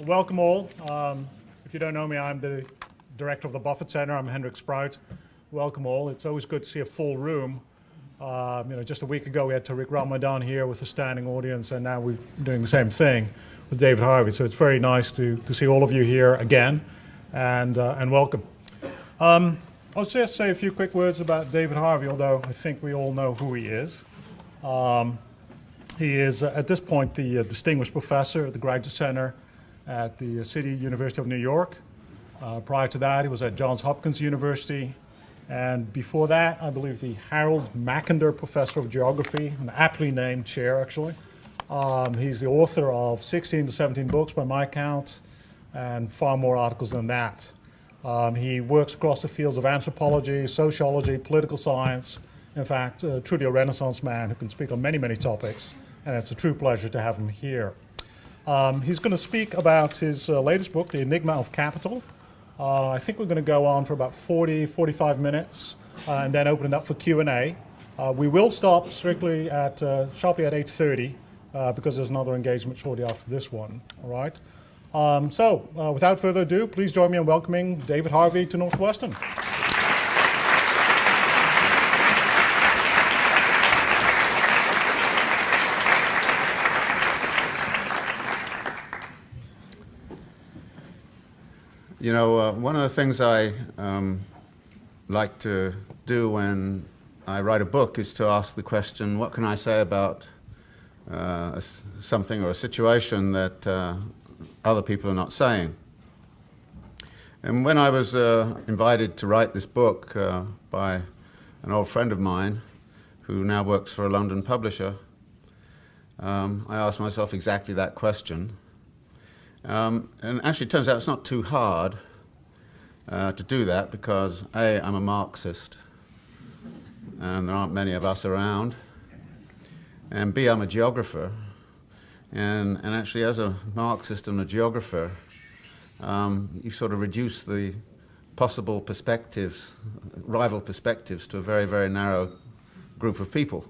Welcome all. If you don't know me, I'm the director of the Buffett Center. I'm Hendrik Sprout. Welcome all. It's always good to see a full room. Just a week ago we had Tariq Ramadan here with a standing audience, and now we're doing the same thing with David Harvey. So it's very nice to see all of you here again, and welcome. I'll just say a few quick words about David Harvey, although I think we all know who he is. He is, at this point, the distinguished professor at the Graduate Center at the City University of New York. Prior to that, he was at Johns Hopkins University. And before that, I believe the Harold Mackinder Professor of Geography, an aptly named chair, actually. He's the author of 16 to 17 books by my count, and far more articles than that. He works across the fields of anthropology, sociology, political science. In fact, truly a Renaissance man who can speak on many, many topics, and it's a true pleasure to have him here. He's going to speak about his latest book, The Enigma of Capital. I think we're going to go on for about 45 minutes and then open it up for Q&A. We will stop strictly sharply at 8:30 because there's another engagement shortly after this one. All right. Without further ado, please join me in welcoming David Harvey to Northwestern. You know, one of the things I like to do when I write a book is to ask the question, what can I say about something or a situation that other people are not saying? And when I was invited to write this book by an old friend of mine who now works for a London publisher, I asked myself exactly that question. And actually it turns out it's not too hard to do that because A, I'm a Marxist and there aren't many of us around, and B, I'm a geographer, and actually as a Marxist and a geographer you sort of reduce the possible perspectives, rival perspectives, to a very, very narrow group of people.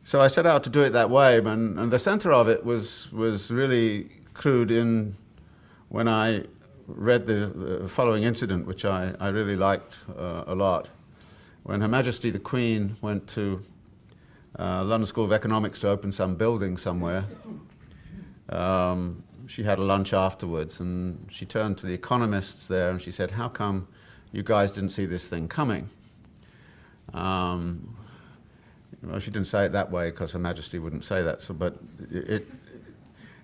So I set out to do it that way, and the center of it was really crude in when I read the following incident, which I really liked a lot. When Her Majesty the Queen went to London School of Economics to open some building somewhere, she had a lunch afterwards, and she turned to the economists there and she said, "How come you guys didn't see this thing coming?" Well, she didn't say it that way because Her Majesty wouldn't say that.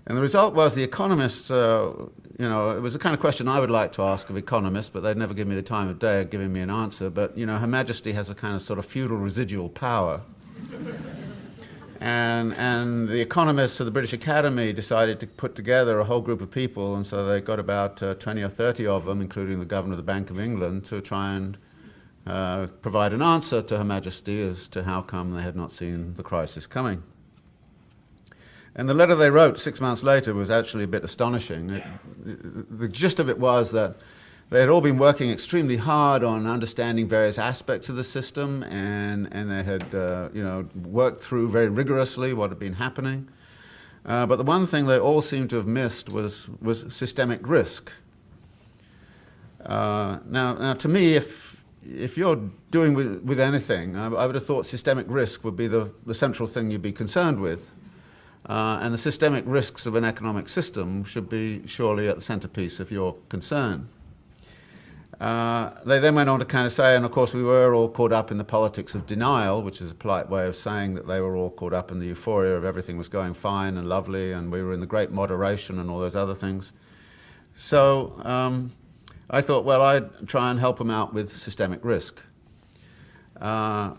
And the result was the economists, it was the kind of question I would like to ask of economists, but they'd never give me the time of day of giving me an answer. But, Her Majesty has a kind of sort of feudal residual power. and the economists of the British Academy decided to put together a whole group of people, and so they got about 20 or 30 of them, including the Governor of the Bank of England, to try and provide an answer to Her Majesty as to how come they had not seen the crisis coming. And the letter they wrote 6 months later was actually a bit astonishing. The gist of it was that they had all been working extremely hard on understanding various aspects of the system, and they had worked through very rigorously what had been happening. But the one thing they all seemed to have missed was systemic risk. Now, to me, if you're doing with anything, I would have thought systemic risk would be the central thing you'd be concerned with. And the systemic risks of an economic system should be surely at the centerpiece of your concern. They then went on to kind of say, and of course we were all caught up in the politics of denial, which is a polite way of saying that they were all caught up in the euphoria of everything was going fine and lovely, and we were in the great moderation and all those other things. So I thought, well, I'd try and help them out with systemic risk,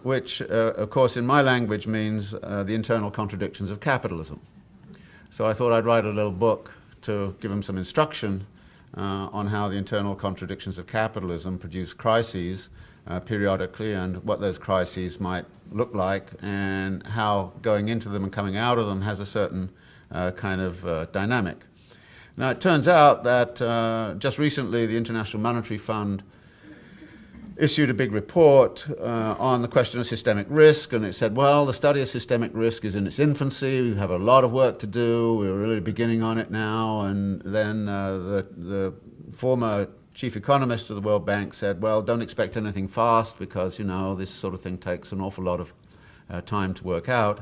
which, of course, in my language means the internal contradictions of capitalism. So I thought I'd write a little book to give them some instruction on how the internal contradictions of capitalism produce crises periodically, and what those crises might look like, and how going into them and coming out of them has a certain kind of dynamic. Now, it turns out that just recently the International Monetary Fund issued a big report on the question of systemic risk, and it said, well, the study of systemic risk is in its infancy, we have a lot of work to do, we're really beginning on it now. And then the former chief economist of the World Bank said, well, don't expect anything fast because, you know, this sort of thing takes an awful lot of time to work out.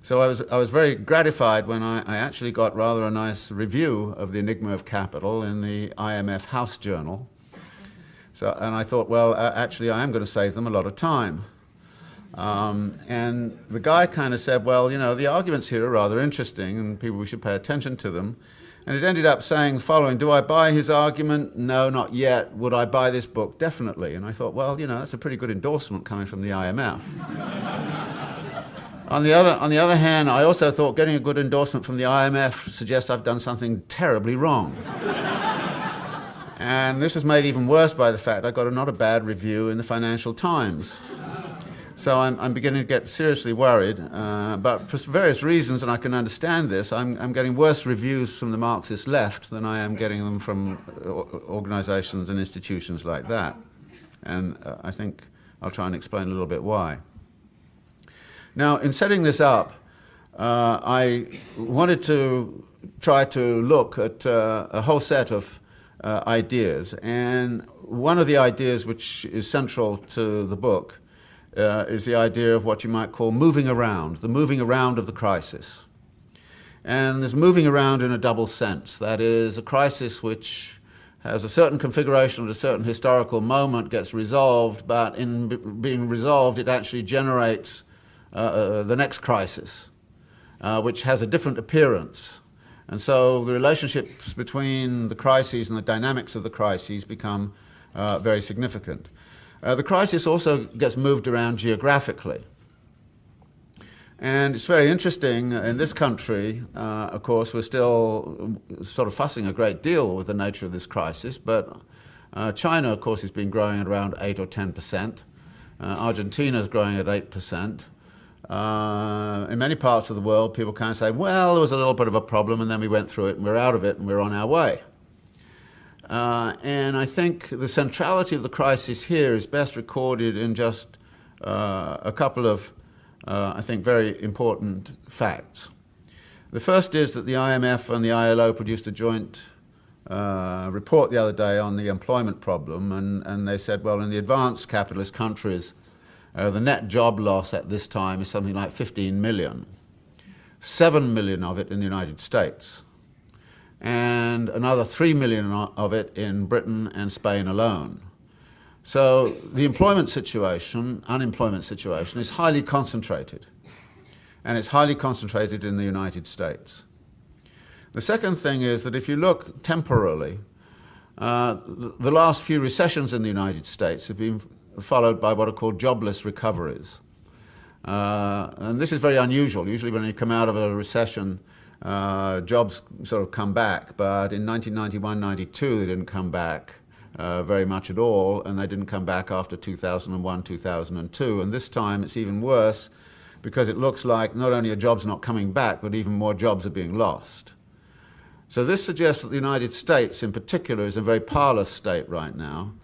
So I was very gratified when I actually got rather a nice review of the Enigma of Capital in the IMF House Journal. So, and I thought, well, actually I am going to save them a lot of time. And the guy kind of said, well, you know, the arguments here are rather interesting and we should pay attention to them. And it ended up saying the following: do I buy his argument? No, not yet. Would I buy this book? Definitely. And I thought, well, you know, that's a pretty good endorsement coming from the IMF. On the other hand, I also thought getting a good endorsement from the IMF suggests I've done something terribly wrong. And this is made even worse by the fact I got not a bad review in the Financial Times. So I'm beginning to get seriously worried, but for various reasons, and I can understand this, I'm getting worse reviews from the Marxist left than I am getting them from organizations and institutions like that. And I think I'll try and explain a little bit why. Now, in setting this up, I wanted to try to look at a whole set of ideas, and one of the ideas which is central to the book is the idea of what you might call moving around, the moving around of the crisis. And there's moving around in a double sense. That is, a crisis which has a certain configuration at a certain historical moment gets resolved, but in being resolved, it actually generates the next crisis, which has a different appearance. And so the relationships between the crises and the dynamics of the crises become very significant. The crisis also gets moved around geographically. And it's very interesting, in this country, of course, we're still sort of fussing a great deal with the nature of this crisis, but China, of course, has been growing at around 8 or 10%. Argentina is growing at 8%. In many parts of the world, people kind of say, well, there was a little bit of a problem, and then we went through it, and we're out of it, and we're on our way. And I think the centrality of the crisis here is best recorded in just a couple of, I think, very important facts. The first is that the IMF and the ILO produced a joint report the other day on the employment problem, and they said, well, in the advanced capitalist countries, the net job loss at this time is something like 15 million, 7 million of it in the United States, and another 3 million of it in Britain and Spain alone. So the unemployment situation is highly concentrated, and it's highly concentrated in the United States. The second thing is that if you look temporally, the last few recessions in the United States have been followed by what are called jobless recoveries. And this is very unusual. Usually when you come out of a recession, jobs sort of come back, but in 1991-92 they didn't come back very much at all, and they didn't come back after 2001-2002. And this time it's even worse because it looks like not only are jobs not coming back, but even more jobs are being lost. So this suggests that the United States in particular is a very parlous state right now.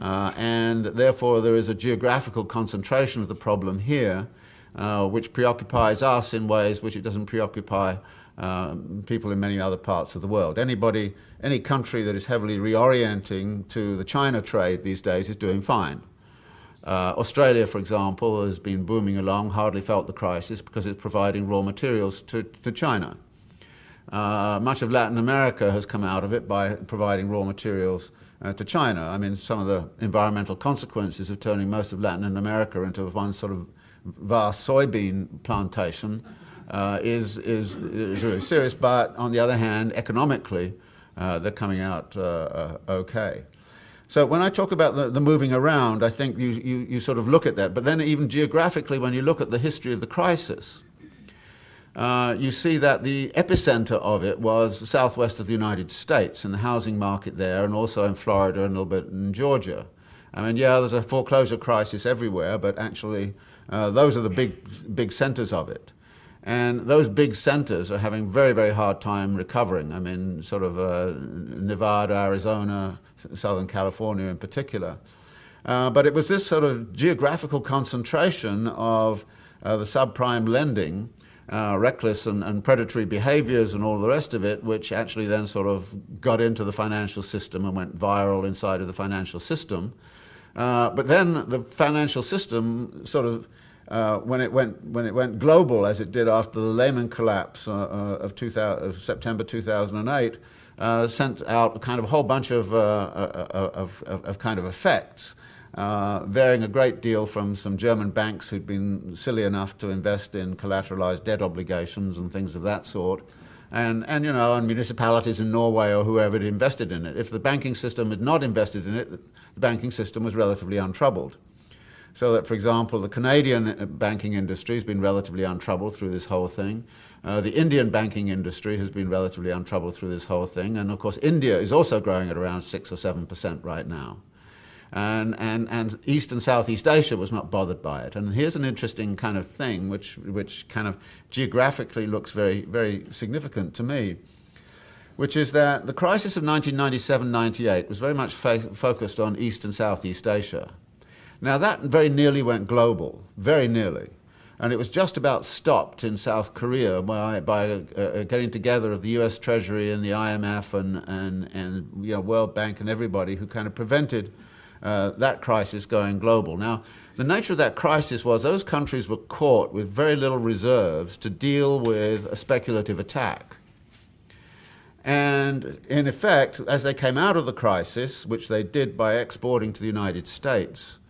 And therefore there is a geographical concentration of the problem here, which preoccupies us in ways which it doesn't preoccupy people in many other parts of the world. Any country that is heavily reorienting to the China trade these days is doing fine. Australia, for example, has been booming along, hardly felt the crisis because it's providing raw materials to China. Much of Latin America has come out of it by providing raw materials to China. I mean, some of the environmental consequences of turning most of Latin America into one sort of vast soybean plantation is really serious, but on the other hand, economically, they're coming out okay. So when I talk about the moving around, I think you sort of look at that. But then even geographically, when you look at the history of the crisis, you see that the epicenter of it was the southwest of the United States and the housing market there, and also in Florida and a little bit in Georgia. I mean, yeah, there's a foreclosure crisis everywhere, but actually those are the big centers of it. And those big centers are having very, very hard time recovering. I mean, sort of Nevada, Arizona, Southern California in particular. But it was this sort of geographical concentration of the subprime lending, reckless and predatory behaviors and all the rest of it, which actually then sort of got into the financial system and went viral inside of the financial system. But then the financial system sort of, when it went global, as it did after the Lehman collapse of September 2008, sent out kind of a whole bunch of kind of effects, varying a great deal from some German banks who'd been silly enough to invest in collateralized debt obligations and things of that sort, and municipalities in Norway or whoever had invested in it. If the banking system had not invested in it, the banking system was relatively untroubled. So that, for example, the Canadian banking industry has been relatively untroubled through this whole thing. The Indian banking industry has been relatively untroubled through this whole thing. And of course, India is also growing at around 6 or 7% right now. And East and Southeast Asia was not bothered by it. And here's an interesting kind of thing which kind of geographically looks very, very significant to me, which is that the crisis of 1997-98 was very much focused on East and Southeast Asia. Now that very nearly went global, very nearly. And it was just about stopped in South Korea by getting together of the US Treasury and the IMF and World Bank and everybody who kind of prevented that crisis going global. Now, the nature of that crisis was those countries were caught with very little reserves to deal with a speculative attack. And in effect, as they came out of the crisis, which they did by exporting to the United States,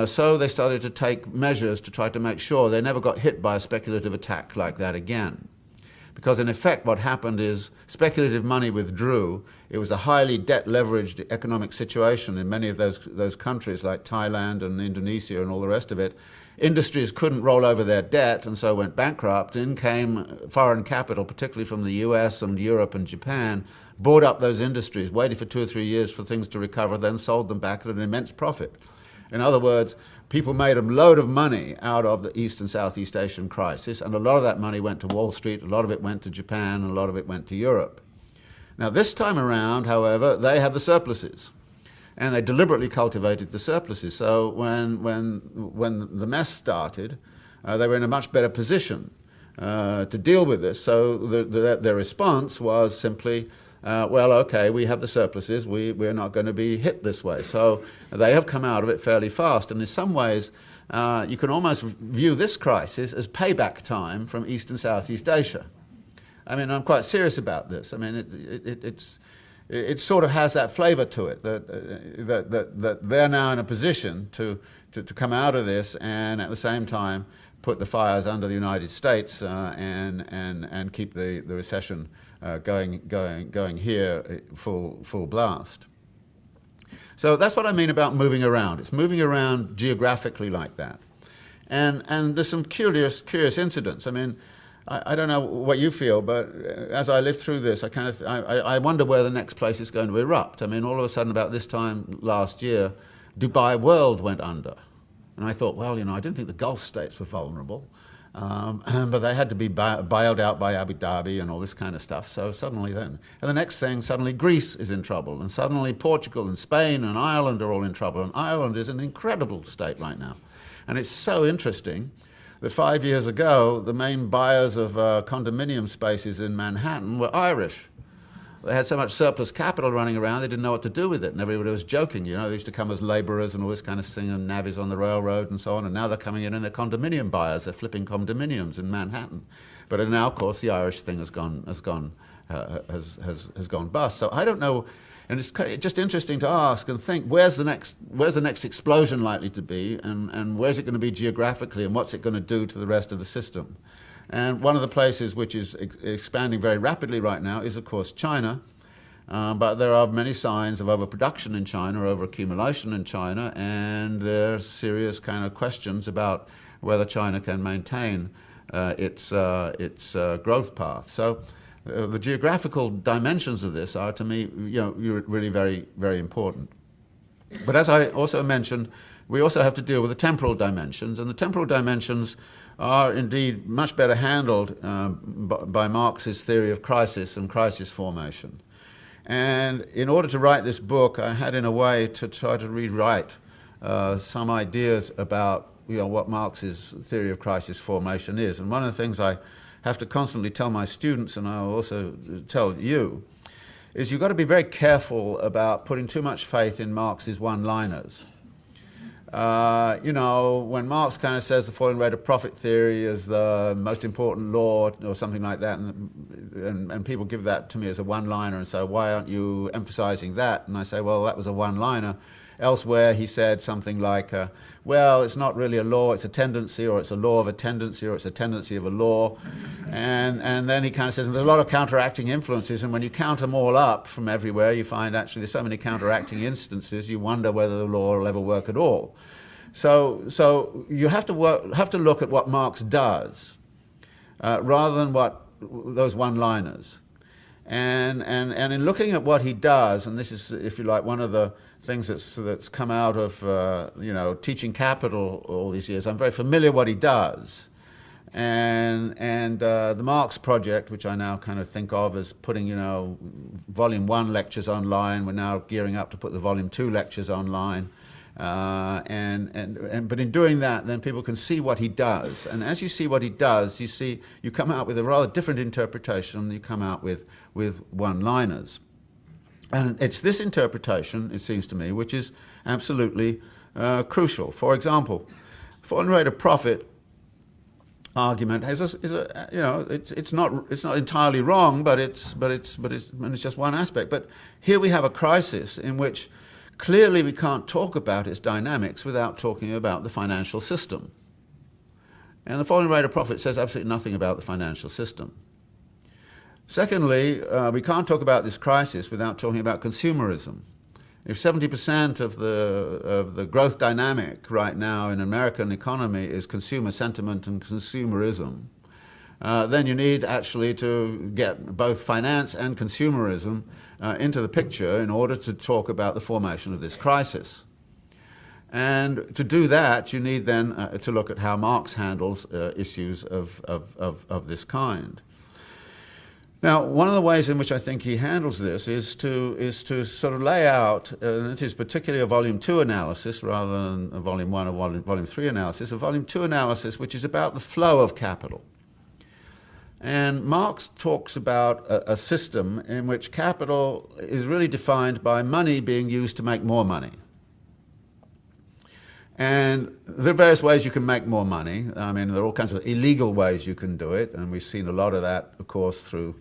so they started to take measures to try to make sure they never got hit by a speculative attack like that again. Because in effect what happened is speculative money withdrew. It was a highly debt-leveraged economic situation in many of those countries like Thailand and Indonesia and all the rest of it. Industries couldn't roll over their debt and so went bankrupt. In came foreign capital, particularly from the US and Europe and Japan, bought up those industries, waited for 2 or 3 years for things to recover, then sold them back at an immense profit. In other words, people made a load of money out of the East and Southeast Asian crisis, and a lot of that money went to Wall Street, a lot of it went to Japan, and a lot of it went to Europe. Now this time around, however, they have the surpluses, and they deliberately cultivated the surpluses. So when the mess started, they were in a much better position to deal with this. So their response was simply, well, okay, we have the surpluses, we're not going to be hit this way. So they have come out of it fairly fast. And in some ways, you can almost view this crisis as payback time from East and Southeast Asia. I mean, I'm quite serious about this. I mean, it sort of has that flavor to it, that they're now in a position to come out of this and at the same time put the fires under the United States and keep the recession going here full blast. So that's what I mean about moving around. It's moving around geographically like that. And there's some curious incidents. I mean, I don't know what you feel, but as I live through this, I wonder where the next place is going to erupt. I mean, all of a sudden about this time last year, Dubai World went under. And I thought, well, I didn't think the Gulf states were vulnerable. But they had to be bailed out by Abu Dhabi and all this kind of stuff. So suddenly then, and the next thing, suddenly Greece is in trouble, and suddenly Portugal and Spain and Ireland are all in trouble. And Ireland is an incredible state right now. And it's so interesting that 5 years ago, the main buyers of condominium spaces in Manhattan were Irish. They had so much surplus capital running around, they didn't know what to do with it. And everybody was joking, they used to come as laborers and all this kind of thing, and navvies on the railroad and so on. And now they're coming in and they're condominium buyers. They're flipping condominiums in Manhattan. But now, of course, the Irish thing has gone bust. So I don't know. And it's just interesting to ask and think, where's the next explosion likely to be, and where's it going to be geographically, and what's it going to do to the rest of the system? And one of the places which is expanding very rapidly right now is, of course, China. But there are many signs of overproduction in China, overaccumulation in China, and there are serious kind of questions about whether China can maintain its growth path. So the geographical dimensions of this are, to me, really very, very important. But as I also mentioned, we also have to deal with the temporal dimensions, and the temporal dimensions are indeed much better handled by Marx's theory of crisis and crisis formation. And in order to write this book, I had, in a way, to try to rewrite some ideas about what Marx's theory of crisis formation is. And one of the things I have to constantly tell my students, and I'll also tell you, is you've got to be very careful about putting too much faith in Marx's one-liners. When Marx kind of says the falling rate of profit theory is the most important law or something like that, and people give that to me as a one-liner and say, why aren't you emphasizing that? And I say, well, that was a one-liner. Elsewhere he said something like, well, it's not really a law, it's a tendency, or it's a law of a tendency, or it's a tendency of a law. And then he kind of says, there's a lot of counteracting influences, and when you count them all up from everywhere, you find actually there's so many counteracting instances, you wonder whether the law will ever work at all. So you have to look at what Marx does, rather than what those one-liners. And in looking at what he does, and this is, if you like, one of the things that's come out of teaching Capital all these years, I'm very familiar what he does. And the Marx Project, which I now kind of think of as putting Volume 1 lectures online, we're now gearing up to put the Volume 2 lectures online. But in doing that, then people can see what he does. And as you see what he does, you come out with a rather different interpretation than you come out with one-liners. And it's this interpretation, it seems to me, which is absolutely crucial. For example, falling rate of profit argument it's not entirely wrong, but it's just one aspect. But here we have a crisis in which clearly we can't talk about its dynamics without talking about the financial system. And the falling rate of profit says absolutely nothing about the financial system. Secondly, we can't talk about this crisis without talking about consumerism. If 70% of the growth dynamic right now in American economy is consumer sentiment and consumerism, then you need actually to get both finance and consumerism into the picture in order to talk about the formation of this crisis. And to do that, you need then to look at how Marx handles issues of this kind. Now, one of the ways in which I think he handles this is to sort of lay out, and it is particularly a Volume 2 analysis rather than a Volume 1 or Volume 3 analysis, a Volume 2 analysis which is about the flow of capital. And Marx talks about a system in which capital is really defined by money being used to make more money. And there are various ways you can make more money. I mean, there are all kinds of illegal ways you can do it, and we've seen a lot of that, of course, through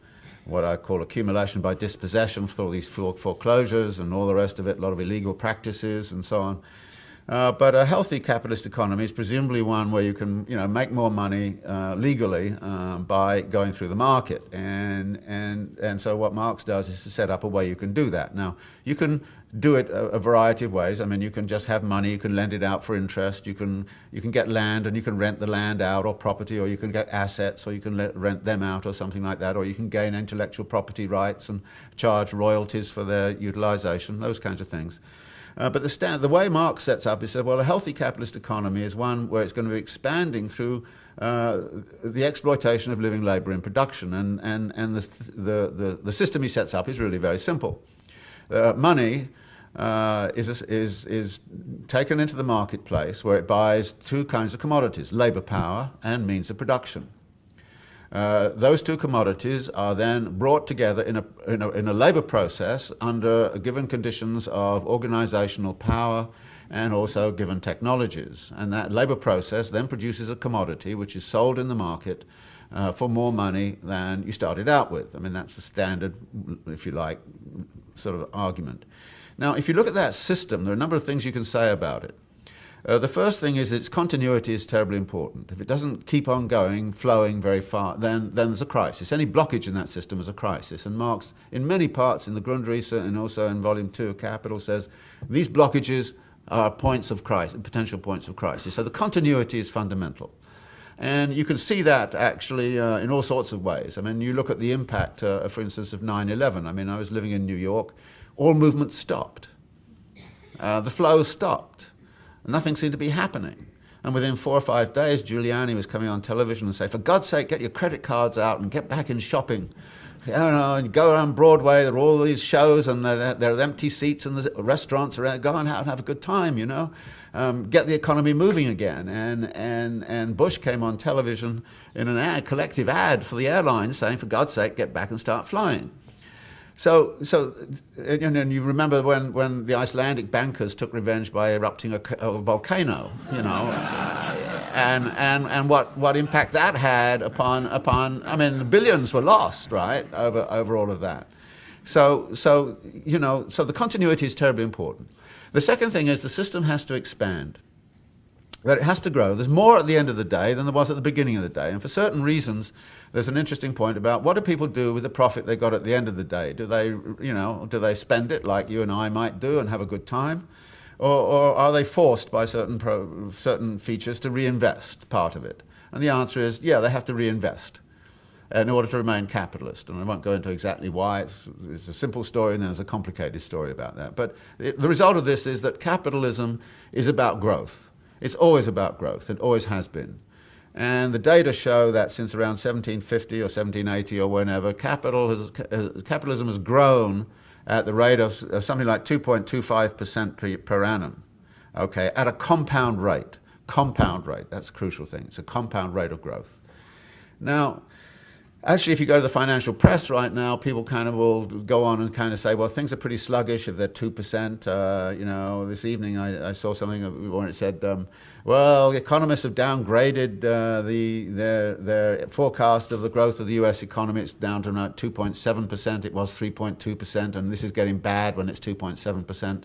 what I call accumulation by dispossession, through all these foreclosures and all the rest of it, a lot of illegal practices and so on. But a healthy capitalist economy is presumably one where you can, make more money legally by going through the market. And so what Marx does is to set up a way you can do that. Now, you can do it a variety of ways. I mean, you can just have money, you can lend it out for interest, you can get land and you can rent the land out, or property, or you can get assets, or you can rent them out or something like that, or you can gain intellectual property rights and charge royalties for their utilization, those kinds of things. But the way Marx sets up is that, well, a healthy capitalist economy is one where it's going to be expanding through the exploitation of living labor in production. And the system he sets up is really very simple. Money is taken into the marketplace where it buys two kinds of commodities, labor power and means of production. Those two commodities are then brought together in a labor process under given conditions of organizational power and also given technologies. And that labor process then produces a commodity which is sold in the market for more money than you started out with. I mean, that's the standard, if you like, sort of argument. Now, if you look at that system, there are a number of things you can say about it. The first thing is its continuity is terribly important. If it doesn't keep on going, flowing very far, then there's a crisis. Any blockage in that system is a crisis. And Marx, in many parts in the Grundrisse and also in Volume 2 of Capital, says these blockages are points of crisis, potential points of crisis. So the continuity is fundamental. And you can see that actually in all sorts of ways. I mean, you look at the impact, for instance, of 9/11. I mean, I was living in New York. All movement stopped. The flow stopped. Nothing seemed to be happening. And within 4 or 5 days, Giuliani was coming on television and saying, for God's sake, get your credit cards out and get back in shopping. You know, you go around Broadway, there are all these shows, and there are empty seats, and the restaurants around. Go on out and have a good time, you know. Get the economy moving again. And Bush came on television in an collective ad for the airlines saying, for God's sake, get back and start flying. So and you remember when the Icelandic bankers took revenge by erupting a volcano, you know, and what impact that had upon I mean, billions were lost, right, over all of that. So the continuity is terribly important. The second thing is the system has to expand. That it has to grow. There's more at the end of the day than there was at the beginning of the day. And for certain reasons, there's an interesting point about what do people do with the profit they got at the end of the day? Do they spend it like you and I might do and have a good time? Or are they forced by certain features to reinvest part of it? And the answer is, yeah, they have to reinvest in order to remain capitalist. And I won't go into exactly why. It's a simple story and there's a complicated story about that. But the result of this is that capitalism is about growth. It's always about growth. It always has been. And the data show that since around 1750 or 1780 or whenever, capitalism has grown at the rate of something like 2.25% per annum, okay, at a compound rate. Compound rate, that's a crucial thing. It's a compound rate of growth. Now, actually, if you go to the financial press right now, people kind of will go on and kind of say, well, things are pretty sluggish if they're 2%. You know, this evening I saw something where it said, well, economists have downgraded their forecast of the growth of the US economy. It's down to about 2.7%. It was 3.2%, and this is getting bad when it's 2.7%.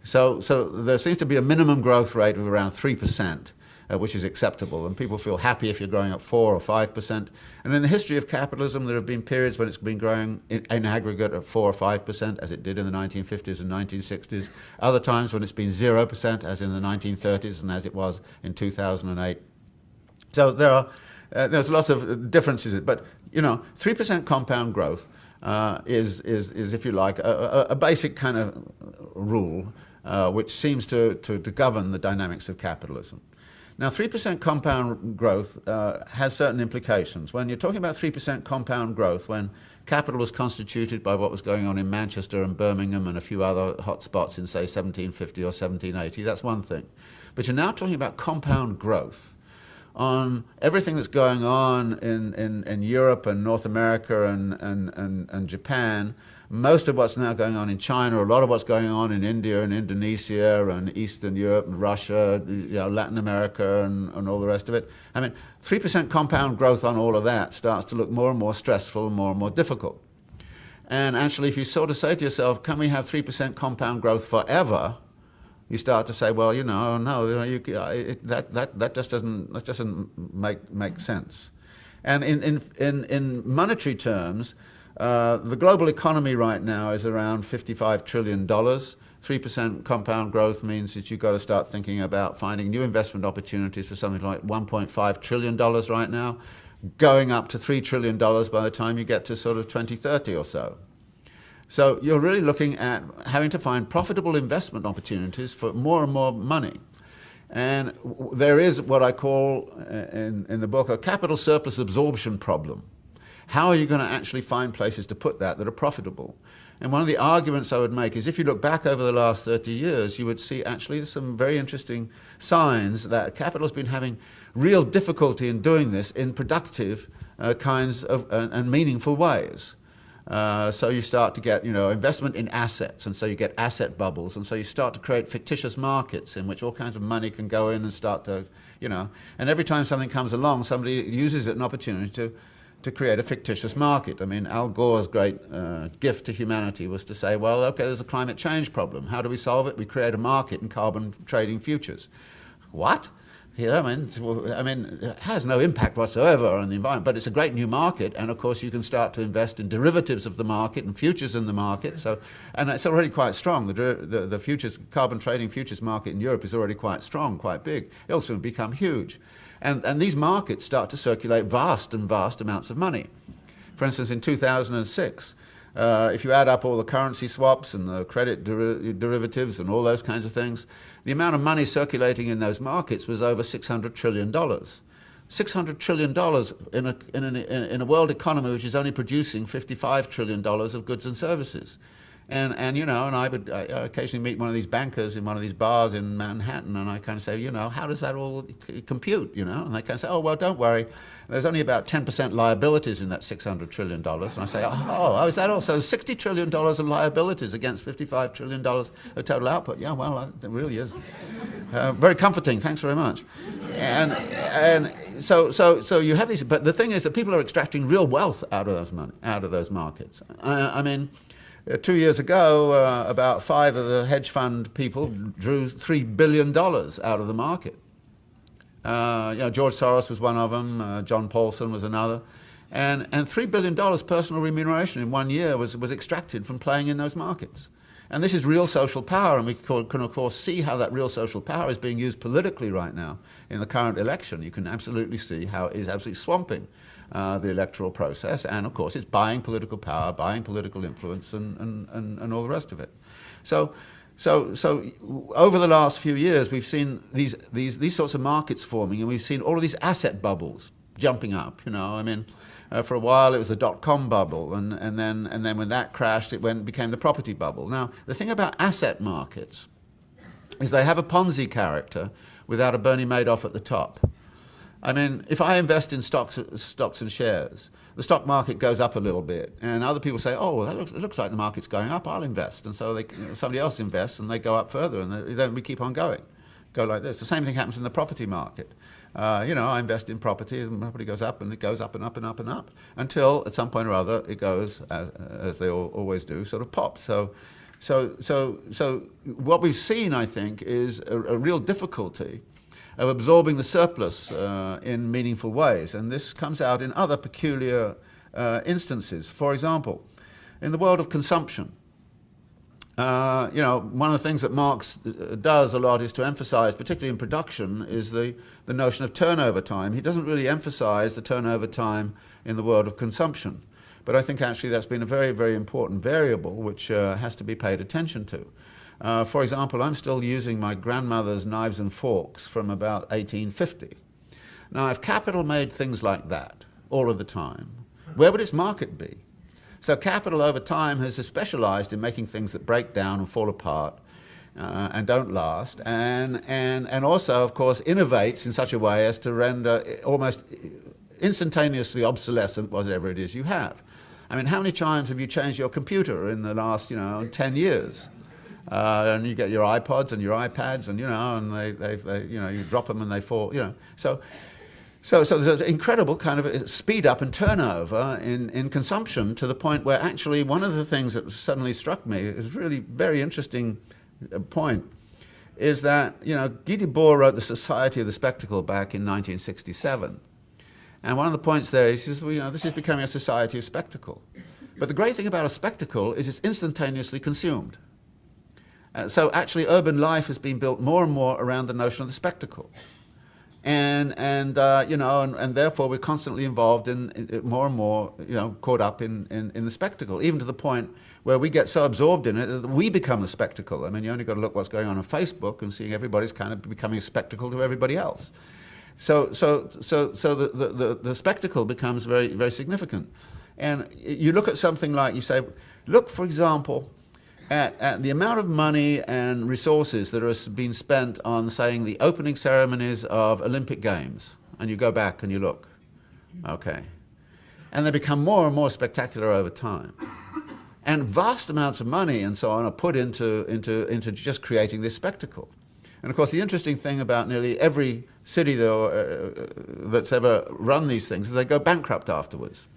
So there seems to be a minimum growth rate of around 3%. Which is acceptable, and people feel happy if you're growing at 4 or 5%. And in the history of capitalism, there have been periods when it's been growing in aggregate at 4 or 5%, as it did in the 1950s and 1960s. Other times when it's been 0%, as in the 1930s and as it was in 2008. So there's lots of differences, but 3% compound growth is, if you like, a basic kind of rule which seems to govern the dynamics of capitalism. Now, 3% compound growth has certain implications. When you're talking about 3% compound growth, when capital was constituted by what was going on in Manchester and Birmingham and a few other hot spots in, say, 1750 or 1780, that's one thing. But you're now talking about compound growth on everything that's going on in Europe and North America and Japan, most of what's now going on in China, a lot of what's going on in India and Indonesia and Eastern Europe and Russia, Latin America and all the rest of it. I mean, 3% compound growth on all of that starts to look more and more stressful and more more And actually, if you sort of say to yourself, can we have 3% compound growth forever? You start to say, well, that just doesn't make sense. And in monetary terms, the global economy right now is around $55 trillion. 3% compound growth means that you've got to start thinking about finding new investment opportunities for something like $1.5 trillion right now, going up to $3 trillion by the time you get to sort of 2030 or so. So you're really looking at having to find profitable investment opportunities for more and more money. And there is what I call in the book a capital surplus absorption problem. How are you going to actually find places to put that are profitable? And one of the arguments I would make is if you look back over the last 30 years, you would see actually some very interesting signs that capital has been having real difficulty in doing this in productive kinds of and meaningful ways. So you start to get, investment in assets, and so you get asset bubbles, and so you start to create fictitious markets in which all kinds of money can go in and start to, and every time something comes along, somebody uses it an opportunity to create a fictitious market. I mean, Al Gore's great gift to humanity was to say, well, okay, there's a climate change problem. How do we solve it? We create a market in carbon trading futures. What? Yeah, I mean, it has no impact whatsoever on the environment, but it's a great new market, and of course you can start to invest in derivatives of the market and futures in the market. So, and it's already quite strong. The futures, carbon trading futures market in Europe is already quite strong, quite big. It'll soon become huge. And these markets start to circulate vast amounts of money. For instance, in 2006, if you add up all the currency swaps and the credit derivatives and all those kinds of things, the amount of money circulating in those markets was over $600 trillion. $600 trillion in a world economy which is only producing $55 trillion of goods and services. And you know, and I would occasionally meet one of these bankers in one of these bars in Manhattan, and I kind of say, you know, how does that all compute, you know? And they kind of say, oh, well, don't worry. There's only about 10% liabilities in that $600 trillion. And I say, oh, is that also $60 trillion of liabilities against $55 trillion of total output? Yeah, well, it really is. Very comforting, thanks very much. And so you have these, but the thing is that people are extracting real wealth out of those markets. I mean, 2 years ago, about 5 of the hedge fund people drew $3 billion out of the market. You know, George Soros was one of them, John Paulson was another. And $3 billion personal remuneration in 1 year was extracted from playing in those markets. And this is real social power, and we can of course see how that real social power is being used politically right now in the current election. You can absolutely see how it is absolutely swamping the electoral process, and of course it's buying political power, buying political influence, and all the rest of it. So over the last few years we've seen these sorts of markets forming, and we've seen all of these asset bubbles jumping up. You know, I mean, for a while it was the dot-com bubble, and then when that crashed, it became the property bubble. Now, the thing about asset markets is they have a Ponzi character without a Bernie Madoff at the top. I mean, if I invest in stocks and shares, the stock market goes up a little bit, and other people say, oh, well, it looks like the market's going up, I'll invest. And so somebody else invests, and they go up further, and then we keep on going, go like this. The same thing happens in the property market. You know, I invest in property, and property goes up, and it goes up and up and up and up, until at some point or other it goes, as they always do, sort of pops. So what we've seen, I think, is a real difficulty of absorbing the surplus in meaningful ways. And this comes out in other peculiar instances. For example, in the world of consumption, you know, one of the things that Marx does a lot is to emphasize, particularly in production, is the notion of turnover time. He doesn't really emphasize the turnover time in the world of consumption. But I think actually that's been a very, very important variable which has to be paid attention to. For example, I'm still using my grandmother's knives and forks from about 1850. Now, if capital made things like that all of the time, where would its market be? So capital over time has specialized in making things that break down and fall apart and don't last, and also, of course, innovates in such a way as to render almost instantaneously obsolescent whatever it is you have. I mean, how many times have you changed your computer in the last, 10 years? And you get your iPods and your iPads, and they you drop them and they fall, So there's an incredible kind of speed up and turnover in consumption, to the point where actually one of the things that suddenly struck me is really very interesting point, is that Guy Debord wrote The Society of the Spectacle back in 1967. And one of the points there is, this is becoming a society of spectacle. But the great thing about a spectacle is it's instantaneously consumed. So actually urban life has been built more and more around the notion of the spectacle. And therefore we're constantly involved in more and more, caught up in the spectacle, even to the point where we get so absorbed in it that we become the spectacle. I mean, you only got to look what's going on Facebook and seeing everybody's kind of becoming a spectacle to everybody else. So the spectacle becomes very, very significant. And you look at something like, you say, look, for example, at the amount of money and resources that are being spent on, saying, the opening ceremonies of Olympic Games, and you go back and you look, okay, and they become more and more spectacular over time. And vast amounts of money and so on are put into just creating this spectacle. And of course, the interesting thing about nearly every city that's ever run these things is they go bankrupt afterwards.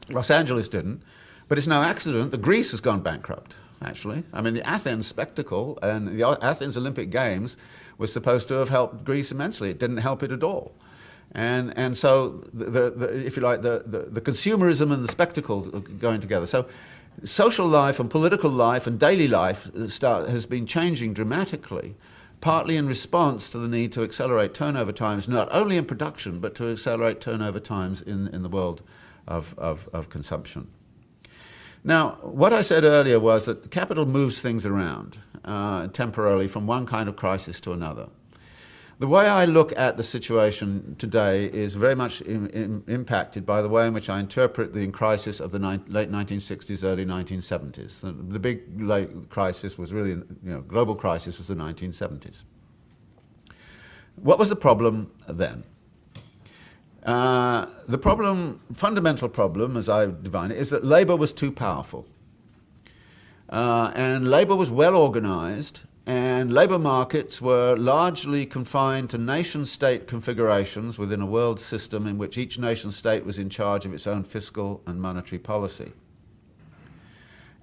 Los Angeles didn't, but it's no accident that Greece has gone bankrupt, actually. I mean, the Athens spectacle and the Athens Olympic Games was supposed to have helped Greece immensely. It didn't help it at all. And so, if you like, the consumerism and the spectacle are going together. So social life and political life and daily life has been changing dramatically, partly in response to the need to accelerate turnover times, not only in production, but to accelerate turnover times in the world of consumption. Now, what I said earlier was that capital moves things around temporarily from one kind of crisis to another. The way I look at the situation today is very much impacted by the way in which I interpret the crisis of the late 1960s, early 1970s. The big crisis was really, global crisis was the 1970s. What was the problem then? The problem, fundamental problem, as I define it, is that labor was too powerful. And labor was well organized, and labor markets were largely confined to nation-state configurations within a world system in which each nation-state was in charge of its own fiscal and monetary policy.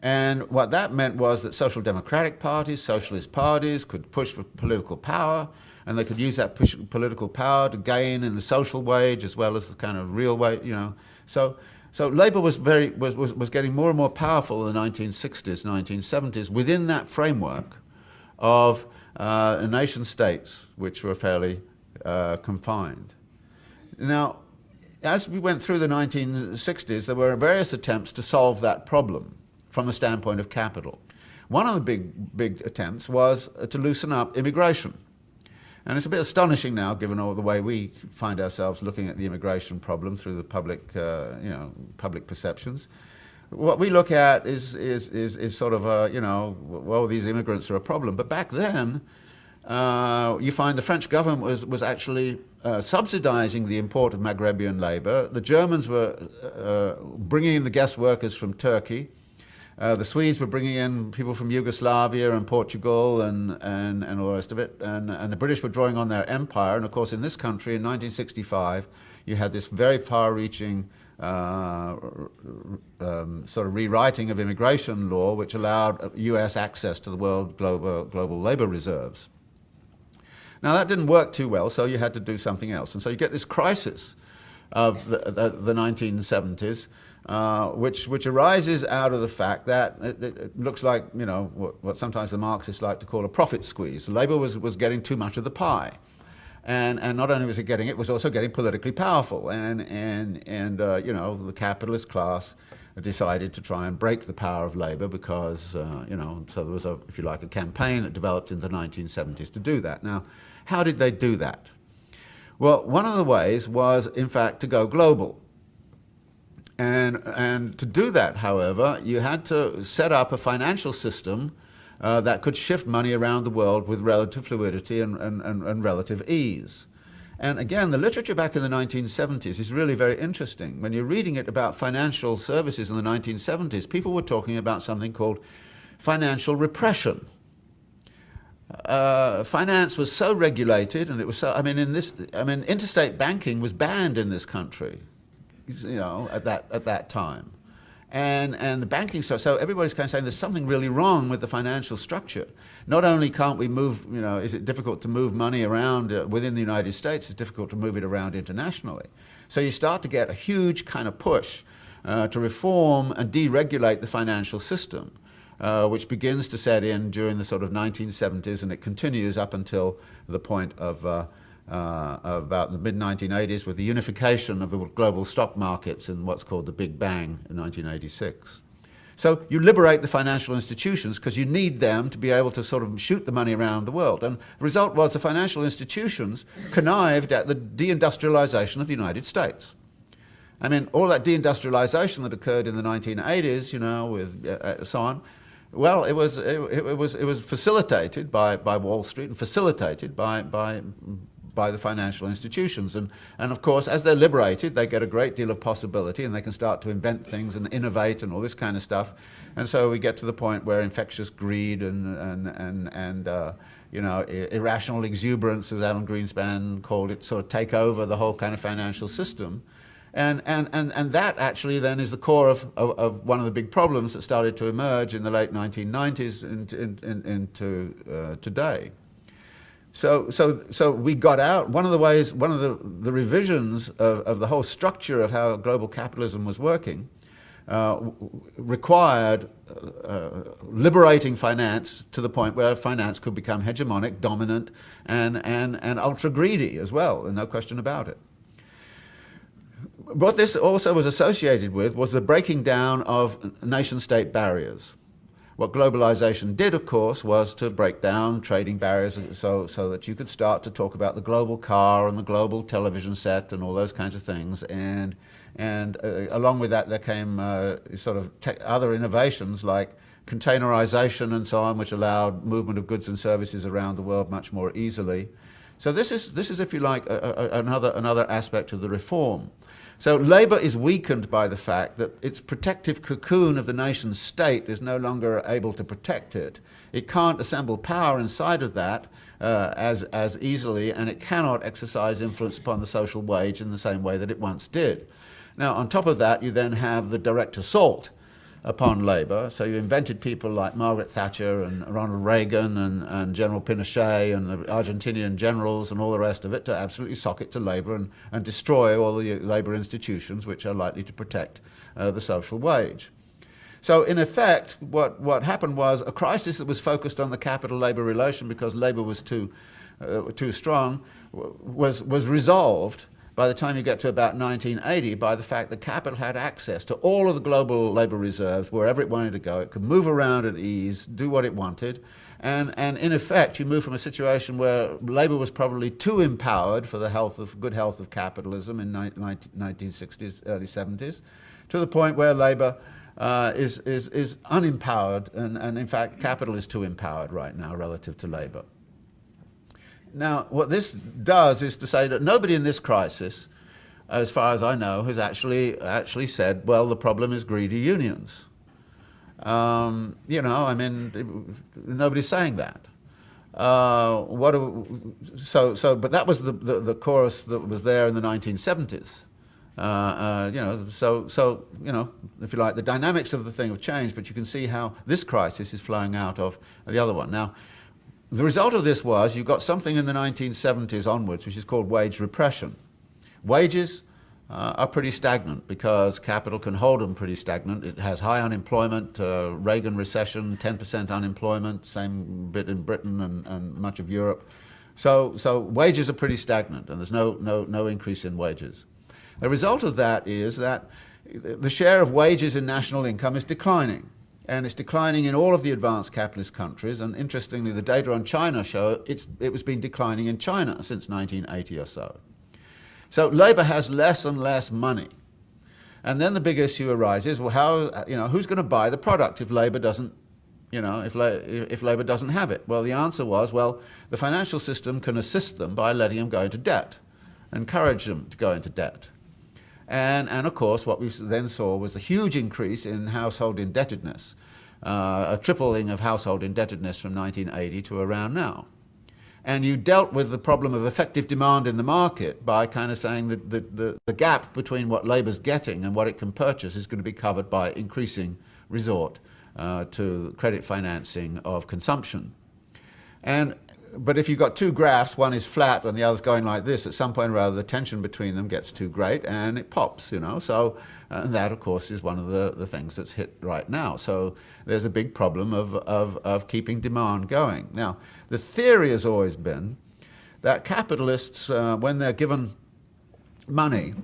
And what that meant was that social democratic parties, socialist parties could push for political power, and they could use that political power to gain in the social wage as well as the kind of real wage, So labor was getting more and more powerful in the 1960s, 1970s within that framework of nation states, which were fairly confined. Now, as we went through the 1960s, there were various attempts to solve that problem from the standpoint of capital. One of the big attempts was to loosen up immigration. And it's a bit astonishing now, given all the way we find ourselves looking at the immigration problem through the public, public perceptions. What we look at is sort of well, these immigrants are a problem. But back then, you find the French government was actually subsidizing the import of Maghrebian labor. The Germans were bringing in the guest workers from Turkey. The Swedes were bringing in people from Yugoslavia and Portugal and all the rest of it. And the British were drawing on their empire. And of course, in this country, in 1965, you had this very far-reaching sort of rewriting of immigration law, which allowed US access to the world global labor reserves. Now, that didn't work too well, so you had to do something else. And so you get this crisis of the 1970s, which arises out of the fact that it looks like, what sometimes the Marxists like to call a profit squeeze. Labor was getting too much of the pie. And not only was it getting it was also getting politically powerful. And the capitalist class decided to try and break the power of labor because, so there was, if you like, a campaign that developed in the 1970s to do that. Now, how did they do that? Well, one of the ways was, in fact, to go global. And to do that, however, you had to set up a financial system that could shift money around the world with relative fluidity and relative ease. And again, the literature back in the 1970s is really very interesting. When you're reading it about financial services in the 1970s, people were talking about something called financial repression. Finance was so regulated, and it was so, interstate banking was banned in this country, at that time. And the banking, so everybody's kind of saying there's something really wrong with the financial structure. Not only can't we move, is it difficult to move money around within the United States, it's difficult to move it around internationally. So you start to get a huge kind of push to reform and deregulate the financial system, which begins to set in during the sort of 1970s, and it continues up until the point of about the mid-1980s with the unification of the global stock markets in what's called the Big Bang in 1986. So you liberate the financial institutions because you need them to be able to sort of shoot the money around the world. And the result was the financial institutions connived at the deindustrialization of the United States. I mean, all that deindustrialization that occurred in the 1980s, with so on, well, it was facilitated by Wall Street and facilitated by the financial institutions. And of course, as they're liberated, they get a great deal of possibility and they can start to invent things and innovate and all this kind of stuff. And so we get to the point where infectious greed and irrational exuberance, as Alan Greenspan called it, sort of take over the whole kind of financial system. And that actually then is the core of one of the big problems that started to emerge in the late 1990s into today. So we got out. One of the ways, one of the revisions of the whole structure of how global capitalism was working required liberating finance to the point where finance could become hegemonic, dominant, and ultra greedy as well, and no question about it. What this also was associated with was the breaking down of nation-state barriers. What globalization did, of course, was to break down trading barriers so that you could start to talk about the global car and the global television set and all those kinds of things. And along with that, there came sort of other innovations like containerization and so on, which allowed movement of goods and services around the world much more easily. So this is, if you like, another aspect of the reform. So labor is weakened by the fact that its protective cocoon of the nation state is no longer able to protect it. It can't assemble power inside of that as easily, and it cannot exercise influence upon the social wage in the same way that it once did. Now, on top of that, you then have the direct assault upon labor. So you invented people like Margaret Thatcher and Ronald Reagan and General Pinochet and the Argentinian generals and all the rest of it to absolutely sock it to labor and destroy all the labor institutions which are likely to protect the social wage. So in effect, what happened was a crisis that was focused on the capital-labor relation because labor was too strong was resolved by the time you get to about 1980, by the fact that capital had access to all of the global labor reserves wherever it wanted to go. It could move around at ease, do what it wanted. And in effect, you move from a situation where labor was probably too empowered for the good health of capitalism in 1960s, early 70s, to the point where labor is unempowered. And in fact, capital is too empowered right now relative to labor. Now, what this does is to say that nobody in this crisis, as far as I know, has actually said, well, the problem is greedy unions. You know, I mean, nobody's saying that. But that was the chorus that was there in the 1970s. You know, so you know, if you like, the dynamics of the thing have changed, but you can see how this crisis is flowing out of the other one. Now, the result of this was you've got something in the 1970s onwards which is called wage repression. Wages are pretty stagnant because capital can hold them pretty stagnant. It has high unemployment, Reagan recession, 10% unemployment, same bit in Britain and much of Europe. So wages are pretty stagnant and there's no increase in wages. The result of that is that the share of wages in national income is declining. And it's declining in all of the advanced capitalist countries. And interestingly, the data on China show it was been declining in China since 1980 or so. So labor has less and less money. And then the big issue arises, well, who's going to buy the product if labor doesn't, if labor doesn't have it? Well, the answer was, well, the financial system can assist them by letting them go into debt, encourage them to go into debt. And of course, what we then saw was the huge increase in household indebtedness, a tripling of household indebtedness from 1980 to around now. And you dealt with the problem of effective demand in the market by kind of saying that the gap between what labor's getting and what it can purchase is going to be covered by increasing resort to credit financing of consumption. But if you've got two graphs, one is flat and the other's going like this, at some point or other the tension between them gets too great and it pops, you know. So, and that of course is one of the things that's hit right now. So there's a big problem of keeping demand going. Now, the theory has always been that capitalists, when they're given money,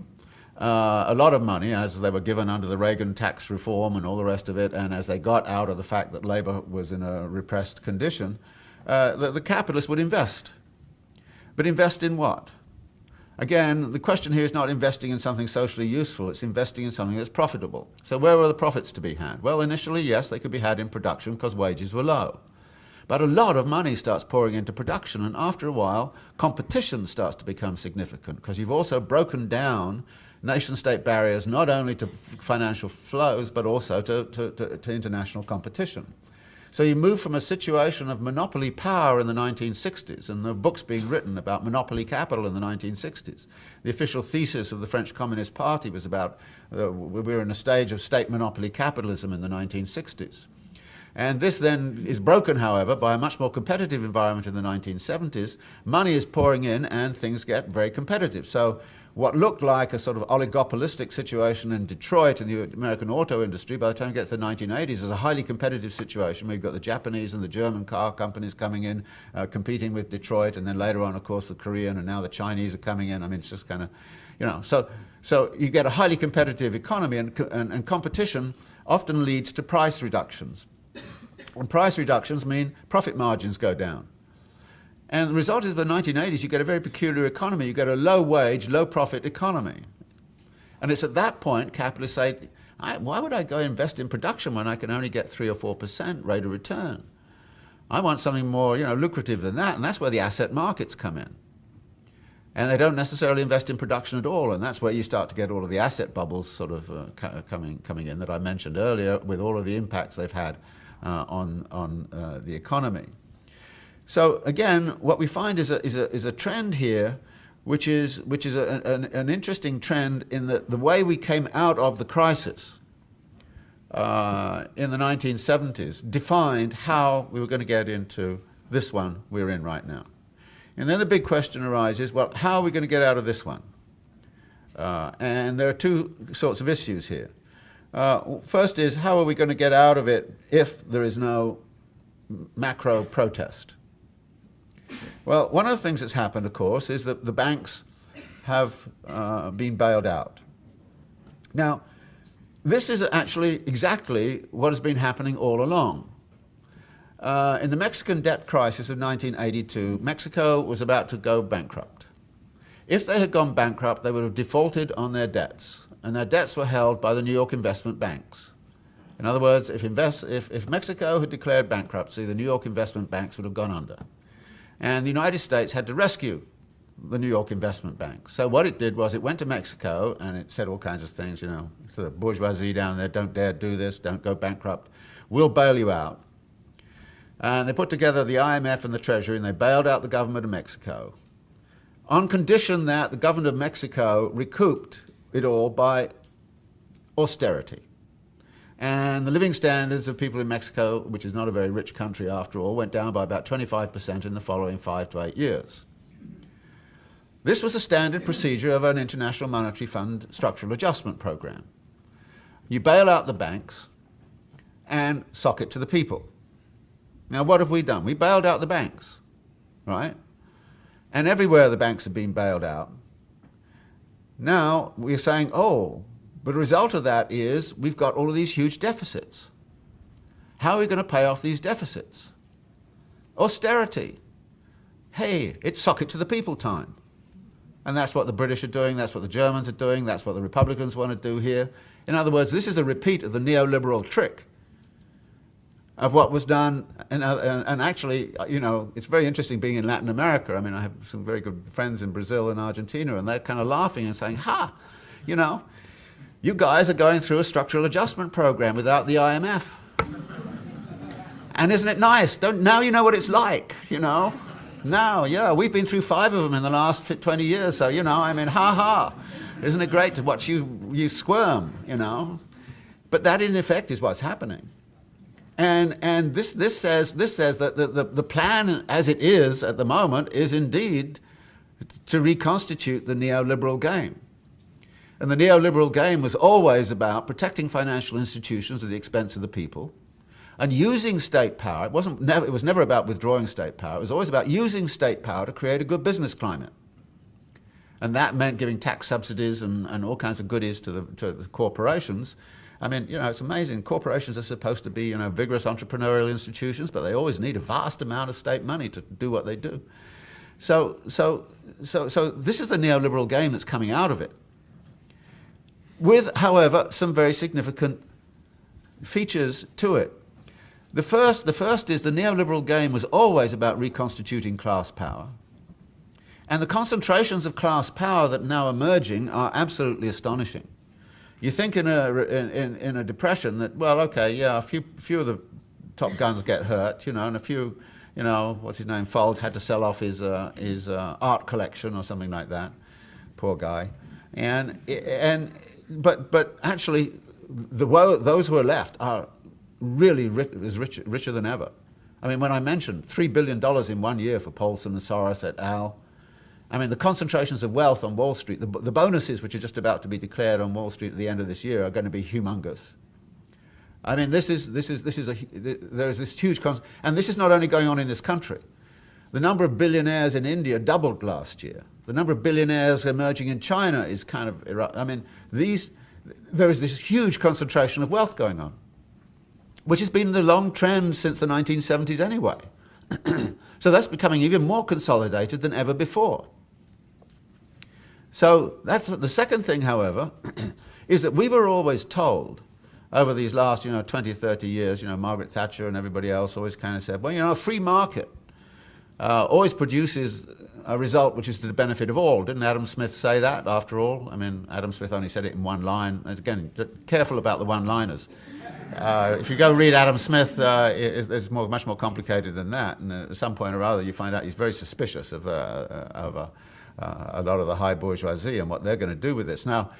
a lot of money, as they were given under the Reagan tax reform and all the rest of it, and as they got out of the fact that labor was in a repressed condition, the capitalists would invest. But invest in what? Again, the question here is not investing in something socially useful, it's investing in something that's profitable. So where were the profits to be had? Well, initially, yes, they could be had in production because wages were low. But a lot of money starts pouring into production, and after a while, competition starts to become significant because you've also broken down nation-state barriers not only to financial flows, but also to international competition. So you move from a situation of monopoly power in the 1960s, and there are books being written about monopoly capital in the 1960s. The official thesis of the French Communist Party was about we were in a stage of state monopoly capitalism in the 1960s. And this then is broken, however, by a much more competitive environment in the 1970s. Money is pouring in and things get very competitive. So what looked like a sort of oligopolistic situation in Detroit in the American auto industry, by the time you get to the 1980s, is a highly competitive situation where you've got the Japanese and the German car companies coming in, competing with Detroit, and then later on, of course, the Korean, and now the Chinese are coming in. I mean, it's just kind of, you know, so you get a highly competitive economy, and competition often leads to price reductions. And price reductions mean profit margins go down. And the result is, the 1980s, you get a very peculiar economy. You get a low-wage, low-profit economy. And it's at that point capitalists say, why would I go invest in production when I can only get 3 or 4% rate of return? I want something more, lucrative than that, and that's where the asset markets come in. And they don't necessarily invest in production at all, and that's where you start to get all of the asset bubbles sort of coming in that I mentioned earlier, with all of the impacts they've had on the economy. So again, what we find is a trend here, which is an interesting trend in that the way we came out of the crisis in the 1970s defined how we were going to get into this one we're in right now. And then the big question arises, well, how are we going to get out of this one? And there are two sorts of issues here. First is, how are we going to get out of it if there is no macro protest? Well, one of the things that's happened, of course, is that the banks have been bailed out. Now, this is actually exactly what has been happening all along. In the Mexican debt crisis of 1982, Mexico was about to go bankrupt. If they had gone bankrupt, they would have defaulted on their debts, and their debts were held by the New York investment banks. In other words, if Mexico had declared bankruptcy, the New York investment banks would have gone under. And the United States had to rescue the New York investment banks. So what it did was it went to Mexico and it said all kinds of things, to the bourgeoisie down there, don't dare do this, don't go bankrupt, we'll bail you out. And they put together the IMF and the Treasury, and they bailed out the government of Mexico, on condition that the government of Mexico recouped it all by austerity. And the living standards of people in Mexico, which is not a very rich country after all, went down by about 25% in the following 5 to 8 years. This was a standard procedure of an International Monetary Fund structural adjustment program. You bail out the banks and sock it to the people. Now, what have we done? We bailed out the banks, right? And everywhere the banks have been bailed out. Now we're saying, oh, but the result of that is we've got all of these huge deficits. How are we going to pay off these deficits? Austerity. Hey, it's sock it to the people time. And that's what the British are doing, that's what the Germans are doing, that's what the Republicans want to do here. In other words, this is a repeat of the neoliberal trick of what was done, and actually, it's very interesting being in Latin America. I mean, I have some very good friends in Brazil and Argentina, and they're kind of laughing and saying, you guys are going through a structural adjustment program without the IMF. And isn't it nice? Now you know what it's like, Now, yeah, we've been through 5 of them in the last 20 years, so, ha-ha. Isn't it great to watch you squirm, But that, in effect, is what's happening. And this says that the plan as it is at the moment is indeed to reconstitute the neoliberal game. And the neoliberal game was always about protecting financial institutions at the expense of the people and using state power. It was never about withdrawing state power. It was always about using state power to create a good business climate. And that meant giving tax subsidies and all kinds of goodies to the corporations. I mean, it's amazing. Corporations are supposed to be, vigorous entrepreneurial institutions, but they always need a vast amount of state money to do what they do. So this is the neoliberal game that's coming out of it. With, however, some very significant features to it. The first is the neoliberal game was always about reconstituting class power. And the concentrations of class power that are now emerging are absolutely astonishing. You think in a depression that, well, okay, yeah, a few of the top guns get hurt, and a few, what's his name, Fold had to sell off his art collection or something like that. Poor guy. But actually, those who are left are really richer than ever. I mean, when I mentioned $3 billion in 1 year for Paulson and Soros et al., I mean, the concentrations of wealth on Wall Street, the bonuses which are just about to be declared on Wall Street at the end of this year are going to be humongous. I mean, there is this huge, and this is not only going on in this country. The number of billionaires in India doubled last year. The number of billionaires emerging in China is kind of, I mean, there is this huge concentration of wealth going on. which has been the long trend since the 1970s anyway. So that's becoming even more consolidated than ever before. So that's the second thing, however, is that we were always told over these last, 20, 30 years, Margaret Thatcher and everybody else always kind of said, well, a free market always produces a result which is to the benefit of all. Didn't Adam Smith say that, after all? I mean, Adam Smith only said it in one line. Again, careful about the one-liners. If you go read Adam Smith, it's much more complicated than that. And at some point or other, you find out he's very suspicious of a lot of the high bourgeoisie and what they're going to do with this. Now,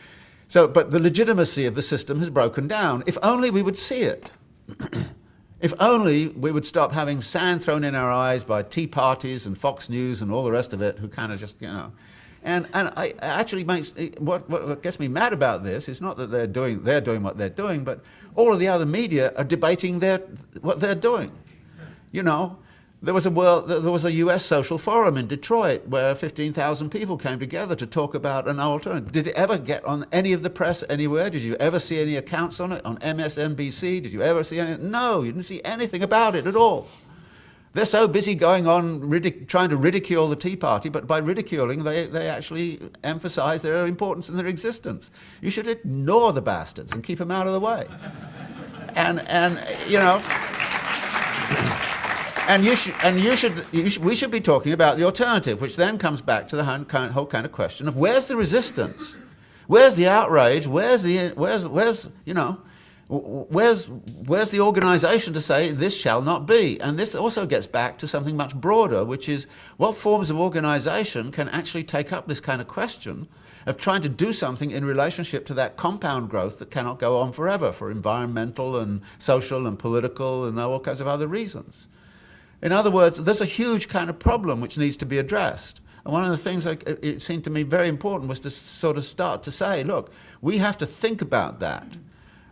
but the legitimacy of the system has broken down. If only we would see it. If only we would stop having sand thrown in our eyes by tea parties and Fox News and all the rest of it, who kind of just, And I actually makes what gets me mad about this is not that they're doing what they're doing, but all of the other media are debating what they're doing. There was a U.S. social forum in Detroit where 15,000 people came together to talk about an alternative. Did it ever get on any of the press anywhere? Did you ever see any accounts on it on MSNBC? Did you ever see anything? No, you didn't see anything about it at all. They're so busy going on trying to ridicule the Tea Party, but by ridiculing, they actually emphasize their importance in their existence. You should ignore the bastards and keep them out of the way. We should be talking about the alternative, which then comes back to the whole kind of question of where's the resistance, where's the outrage, where's the organisation to say this shall not be? And this also gets back to something much broader, which is what forms of organisation can actually take up this kind of question of trying to do something in relationship to that compound growth that cannot go on forever for environmental and social and political and all kinds of other reasons. In other words, there's a huge kind of problem which needs to be addressed. And one of the things it seemed to me very important was to sort of start to say, look, we have to think about that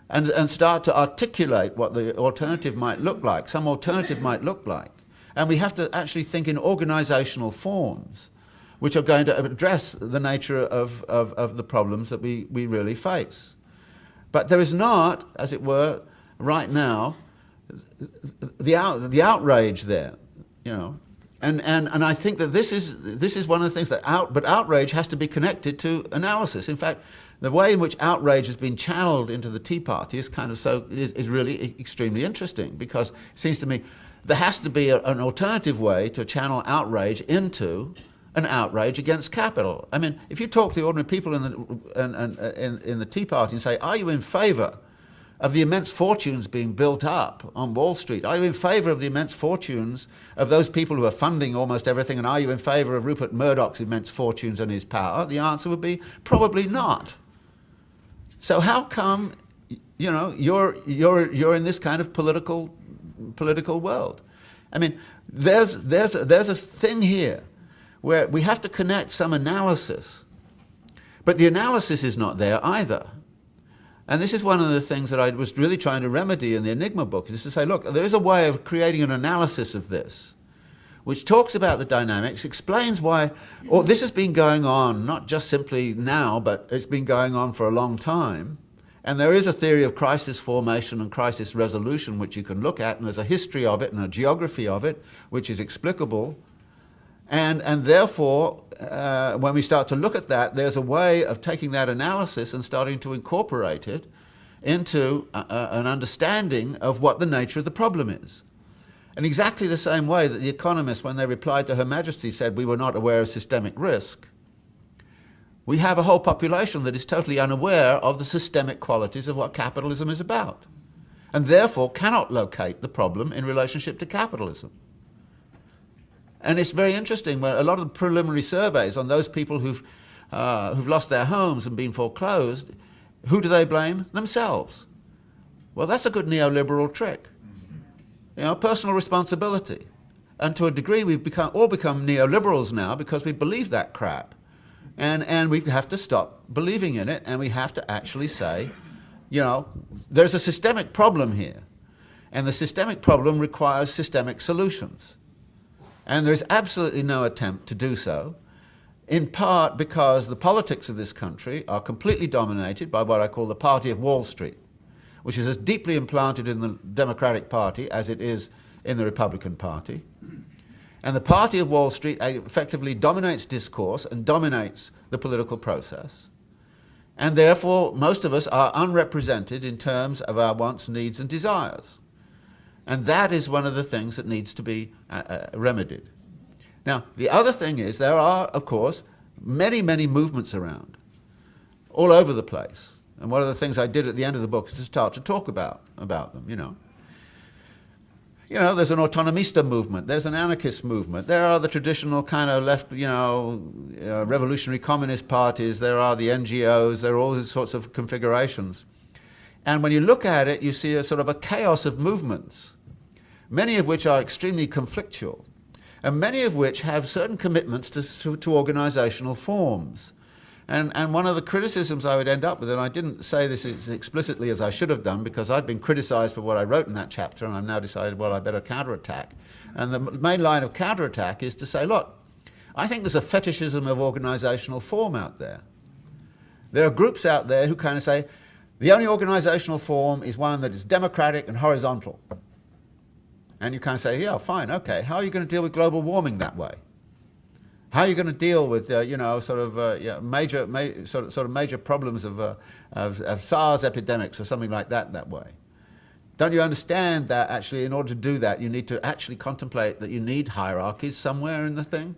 and start to articulate what the alternative might look like, some alternative might look like. And we have to actually think in organizational forms which are going to address the nature of the problems that we really face. But there is not, as it were, right now, the outrage there, and I think that this is one of the things that outrage has to be connected to analysis. In fact, the way in which outrage has been channeled into the Tea Party is is really extremely interesting, because it seems to me there has to be an alternative way to channel outrage into an outrage against capital. I mean, if you talk to the ordinary people in the Tea Party and say, are you in favour of the immense fortunes being built up on Wall Street? Are you in favour of the immense fortunes of those people who are funding almost everything? And are you in favour of Rupert Murdoch's immense fortunes and his power? The answer would be probably not. So how come, you're in this kind of political world? I mean, there's a thing here where we have to connect some analysis, but the analysis is not there either. And this is one of the things that I was really trying to remedy in the Enigma book, is to say, look, there is a way of creating an analysis of this, which talks about the dynamics, explains why this has been going on, not just simply now, but it's been going on for a long time. And there is a theory of crisis formation and crisis resolution which you can look at, and there's a history of it and a geography of it, which is explicable. And therefore, when we start to look at that, there's a way of taking that analysis and starting to incorporate it into an understanding of what the nature of the problem is. In exactly the same way that the economists, when they replied to Her Majesty, said we were not aware of systemic risk, we have a whole population that is totally unaware of the systemic qualities of what capitalism is about, and therefore cannot locate the problem in relationship to capitalism. And it's very interesting, where a lot of the preliminary surveys on those people who've lost their homes and been foreclosed, who do they blame? Themselves. Well, that's a good neoliberal trick. Personal responsibility. And to a degree, we've all become neoliberals now because we believe that crap. And we have to stop believing in it, and we have to actually say, there's a systemic problem here. And the systemic problem requires systemic solutions. And there's absolutely no attempt to do so, in part because the politics of this country are completely dominated by what I call the party of Wall Street, which is as deeply implanted in the Democratic Party as it is in the Republican Party. And the party of Wall Street effectively dominates discourse and dominates the political process. And therefore, most of us are unrepresented in terms of our wants, needs, and desires. And that is one of the things that needs to be remedied. Now, the other thing is there are, of course, many, many movements around, all over the place. And one of the things I did at the end of the book is to start to talk about them, you know. You know, there's an autonomista movement, there's an anarchist movement, there are the traditional kind of left, you know, revolutionary communist parties, there are the NGOs, there are all these sorts of configurations. And when you look at it, you see a sort of a chaos of movements, many of which are extremely conflictual, and many of which have certain commitments to organizational forms. And one of the criticisms I would end up with, and I didn't say this as explicitly as I should have done because I've been criticized for what I wrote in that chapter, and I've now decided, well, I better counterattack. And the main line of counterattack is to say, look, I think there's a fetishism of organizational form out there. There are groups out there who kind of say, the only organizational form is one that is democratic and horizontal. And you kind of say, yeah, fine, okay, how are you going to deal with global warming that way? How are you going to deal with, you know, sort of major problems of SARS epidemics or something like that way? Don't you understand that actually in order to do that, you need to actually contemplate that you need hierarchies somewhere in the thing?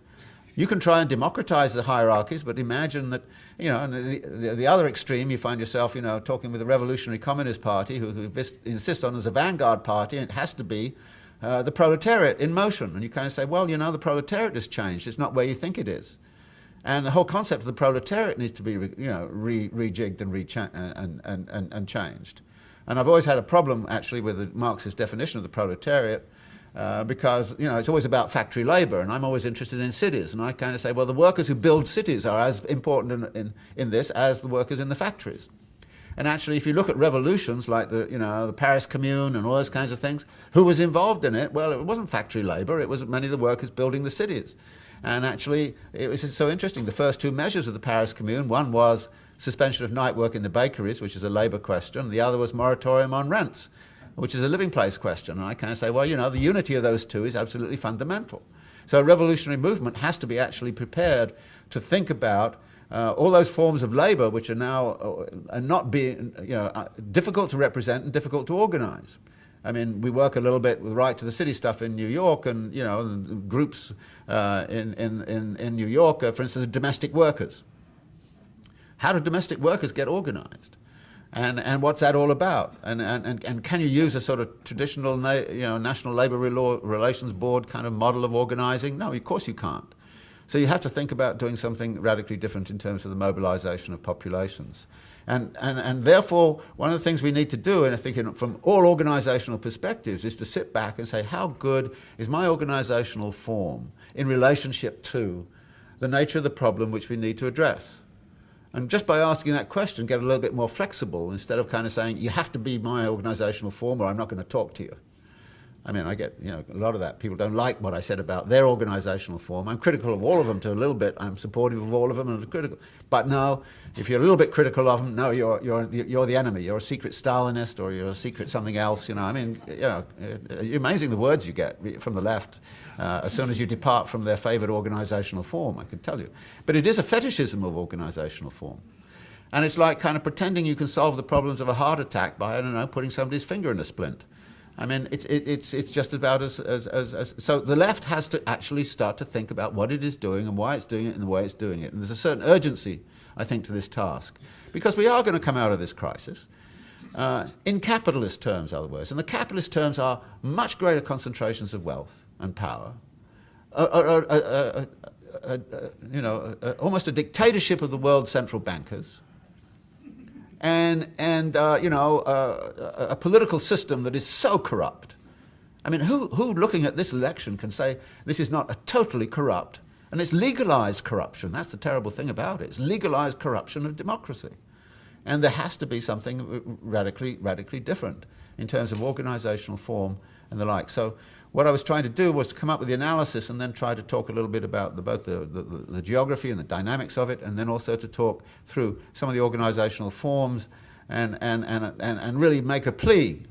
You can try and democratize the hierarchies, but imagine that, you know, and the other extreme, you find yourself, you know, talking with the Revolutionary Communist Party who insist on as a vanguard party, and it has to be the proletariat in motion. And you kind of say, well, you know, the proletariat has changed. It's not where you think it is. And the whole concept of the proletariat needs to be, you know, rejigged and changed. And I've always had a problem, actually, with the Marxist definition of the proletariat because, you know, it's always about factory labor, and I'm always interested in cities. And I kind of say, well, the workers who build cities are as important in this as the workers in the factories. And actually, if you look at revolutions like the Paris Commune and all those kinds of things, who was involved in it? Well, it wasn't factory labor. It was many of the workers building the cities. And actually, it was so interesting. The first two measures of the Paris Commune, one was suspension of night work in the bakeries, which is a labor question. The other was moratorium on rents, which is a living place question. And I kind of say, well, you know, the unity of those two is absolutely fundamental. So a revolutionary movement has to be actually prepared to think about all those forms of labor which are now not being, you know, difficult to represent and difficult to organize. I mean, we work a little bit with Right to the City stuff in New York, and, you know, groups in New York, for instance, domestic workers. How do domestic workers get organized? And what's that all about? And can you use a sort of traditional, you know, National Labor Relations Board kind of model of organizing? No, of course you can't. So you have to think about doing something radically different in terms of the mobilization of populations. And therefore, one of the things we need to do, and I think from all organizational perspectives, is to sit back and say, how good is my organizational form in relationship to the nature of the problem which we need to address? And just by asking that question, get a little bit more flexible instead of kind of saying, you have to be my organizational form or I'm not going to talk to you. I mean, I get, you know, a lot of that. People don't like what I said about their organizational form. I'm critical of all of them to a little bit. I'm supportive of all of them and critical. But no, if you're a little bit critical of them, no, you're the enemy. You're a secret Stalinist or you're a secret something else. You know, I mean, you know, amazing the words you get from the left as soon as you depart from their favored organizational form, I can tell you. But it is a fetishism of organizational form. And it's like kind of pretending you can solve the problems of a heart attack by, I don't know, putting somebody's finger in a splint. I mean, it's just about as so the left has to actually start to think about what it is doing and why it's doing it and the way it's doing it. And there's a certain urgency, I think, to this task. Because we are going to come out of this crisis in capitalist terms, other words. And the capitalist terms are much greater concentrations of wealth and power. You know, almost a dictatorship of the world's central bankers. And you know, a political system that is so corrupt. I mean, who looking at this election can say this is not a totally corrupt, and it's legalized corruption. That's the terrible thing about it. It's legalized corruption of democracy. And there has to be something radically different in terms of organizational form and the like. So what I was trying to do was to come up with the analysis and then try to talk a little bit about both the geography and the dynamics of it, and then also to talk through some of the organizational forms and really make a plea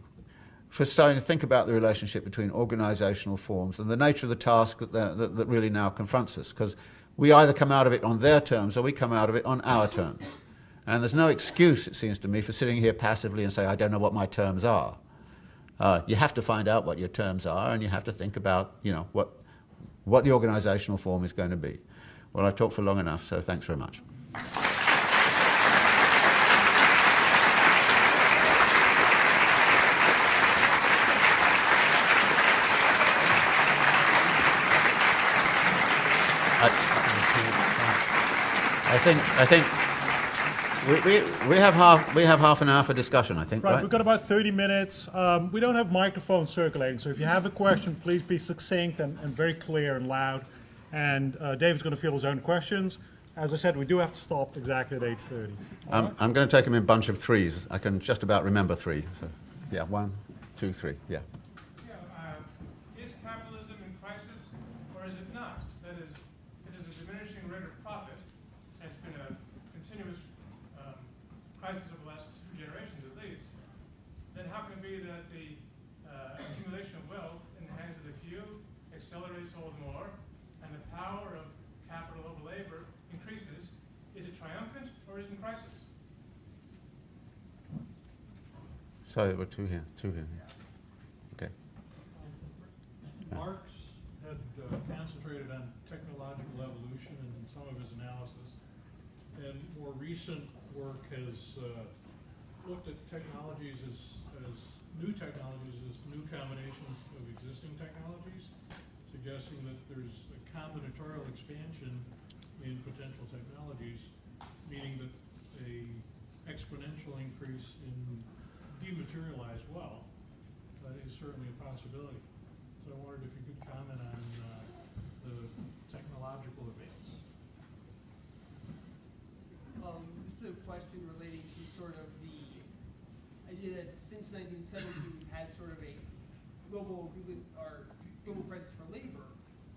for starting to think about the relationship between organizational forms and the nature of the task that really now confronts us. Because we either come out of it on their terms or we come out of it on our terms. And there's no excuse, it seems to me, for sitting here passively and say, I don't know what my terms are. You have to find out what your terms are, and you have to think about, what the organizational form is going to be. Well, I've talked for long enough, so thanks very much. I think we have half an hour for discussion, I think, right? We've got about 30 minutes. We don't have microphones circulating, so if you have a question, please be succinct and very clear and loud. And David's going to field his own questions. As I said, we do have to stop exactly at 8:30. I'm going to take them in a bunch of threes. I can just about remember three. So, yeah, 1, 2, 3, yeah. Is capitalism in crisis, or is it not? That is, it is a diminishing rate of profit. It's been a continuous crisis of the last 2 generations at least. Then how can it be that the accumulation of wealth in the hands of the few accelerates all the more, and the power of capital over labor increases? Is it triumphant, or is it in crisis? So there were two here. Okay. Marx had concentrated on technological evolution in some of his analysis, and more recent work has looked at technologies as new combinations of existing technologies, suggesting that there's a combinatorial expansion in potential technologies, meaning that a exponential increase in dematerialized wealth is certainly a possibility. So I wondered if you could comment on the technological advance. This is a question relating to sort of the idea that since 1970 we've had sort of a global crisis for labor.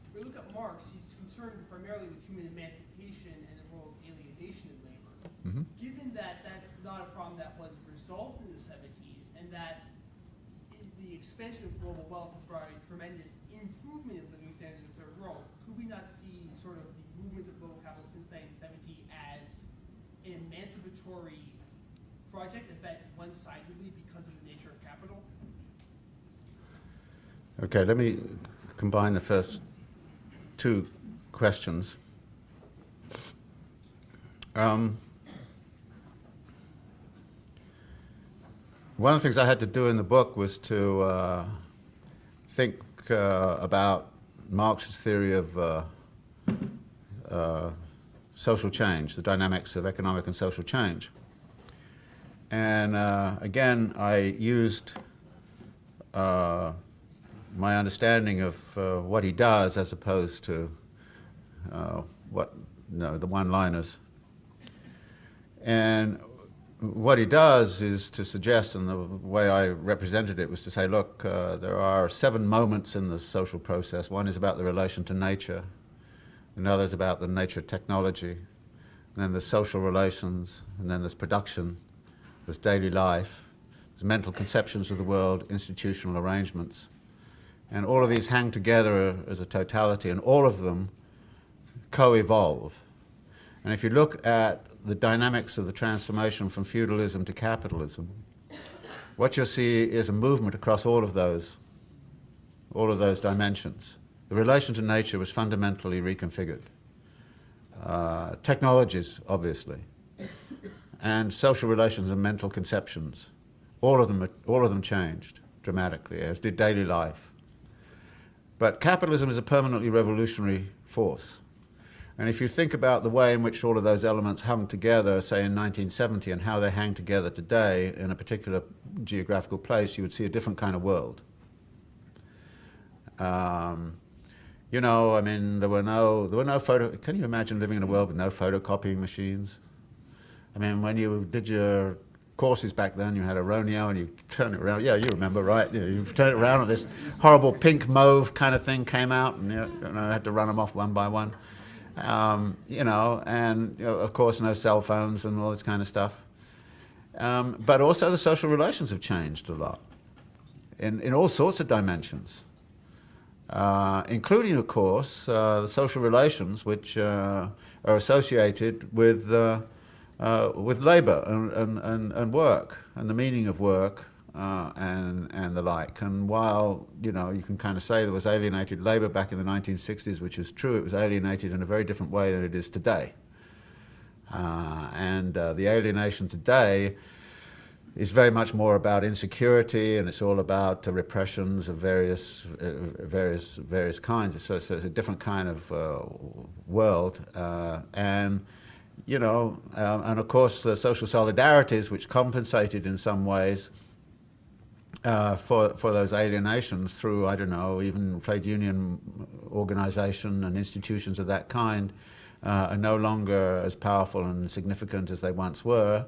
If we look at Marx, he's concerned primarily with human emancipation and the role of alienation in labor. Mm-hmm. Given that that's not a problem that was resolved in the 70s, and that the expansion of global wealth has brought a tremendous improvement in living standards in the third world, could we not see sort of the movements of global capital since 1970 as an emancipatory project that bet one-sidedly because of the nature of capital? Okay, let me combine the first 2 questions. One of the things I had to do in the book was to think about Marx's theory of social change, the dynamics of economic and social change. And again, I used my understanding of what he does as opposed to the one-liners. And what he does is to suggest, and the way I represented it was to say, look, there are 7 moments in the social process. One is about the relation to nature. Another is about the nature of technology. And then there's social relations, and then there's production, there's daily life, there's mental conceptions of the world, institutional arrangements. And all of these hang together as a totality, and all of them co-evolve. And if you look at the dynamics of the transformation from feudalism to capitalism, what you'll see is a movement across all of those dimensions. The relation to nature was fundamentally reconfigured. Technologies, obviously, and social relations and mental conceptions, all of them changed dramatically, as did daily life. But capitalism is a permanently revolutionary force. And if you think about the way in which all of those elements hung together, say in 1970, and how they hang together today in a particular geographical place, you would see a different kind of world. You know, I mean, there were no photo. Can you imagine living in a world with no photocopying machines? I mean, when you did your courses back then, you had a Roneo and you turn it around. Yeah, you remember, right? You turn it around and this horrible pink mauve kind of thing came out, and I had to run them off one by one. And of course no cell phones and all this kind of stuff. But also the social relations have changed a lot in all sorts of dimensions, including, of course, the social relations which are associated with labour and work and the meaning of work and the like. And while, you know, you can kind of say there was alienated labour back in the 1960s, which is true, it was alienated in a very different way than it is today. The alienation today is very much more about insecurity, and it's all about repressions of various kinds. So it's a different kind of world, and you know, and of course the social solidarities which compensated in some ways for those alienations through, I don't know, even trade union organization and institutions of that kind are no longer as powerful and significant as they once were.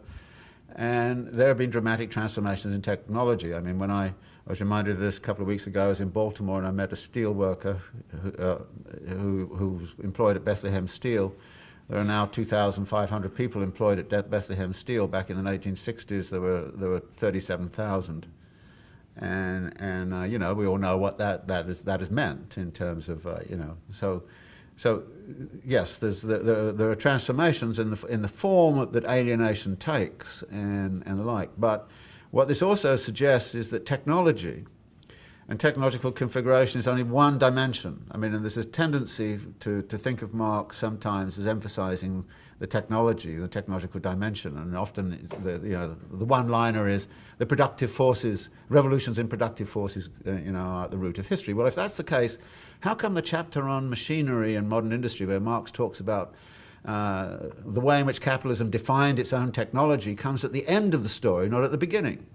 And there have been dramatic transformations in technology. I mean, when I was reminded of this a couple of weeks ago, I was in Baltimore and I met a steel worker who was employed at Bethlehem Steel. There are now 2,500 people employed at Bethlehem Steel. Back in the 1960s, there were 37,000. And you know, we all know what that has meant in terms of you know. So yes, there are transformations in the form that alienation takes and the like. But what this also suggests is that technology and technological configuration is only one dimension. I mean, and there's this tendency to think of Marx sometimes as emphasizing the technology, the technological dimension, and often the one-liner is the productive forces, revolutions in productive forces, you know, are at the root of history. Well, if that's the case, how come the chapter on machinery and modern industry, where Marx talks about the way in which capitalism defined its own technology, comes at the end of the story, not at the beginning?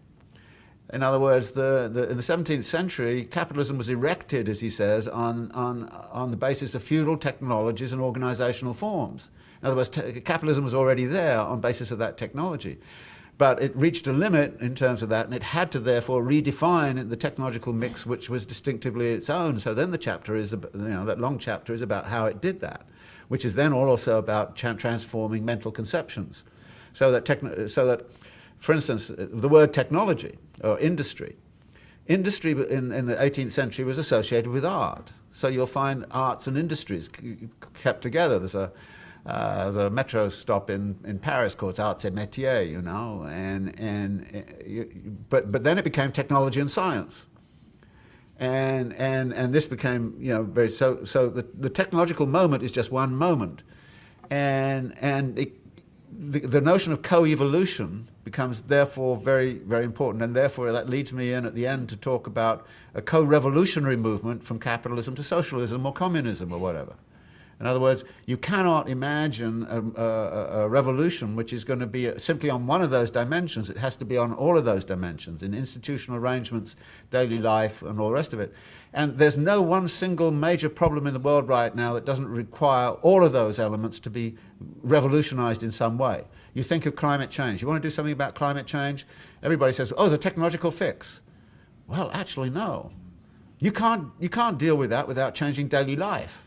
In other words, in the 17th century, capitalism was erected, as he says, on the basis of feudal technologies and organizational forms. In other words, capitalism was already there on the basis of that technology. But it reached a limit in terms of that, and it had to therefore redefine the technological mix which was distinctively its own. So then the chapter is, you know, that long chapter is about how it did that, which is then also about transforming mental conceptions. So that, for instance, the word technology or industry in the 18th century was associated with art. So you'll find arts and industries kept together. There's a metro stop in Paris called Arts et Métiers, you know, but then it became technology and science, and this became, you know, the technological moment is just one moment, and the notion of co-evolution becomes therefore very, very important, and therefore that leads me in at the end to talk about a co-revolutionary movement from capitalism to socialism or communism or whatever. In other words, you cannot imagine a revolution which is going to be simply on one of those dimensions. It has to be on all of those dimensions, in institutional arrangements, daily life, and all the rest of it. And there's no one single major problem in the world right now that doesn't require all of those elements to be revolutionized in some way. You think of climate change. You want to do something about climate change? Everybody says, oh, it's a technological fix. Well, actually, no. You can't deal with that without changing daily life.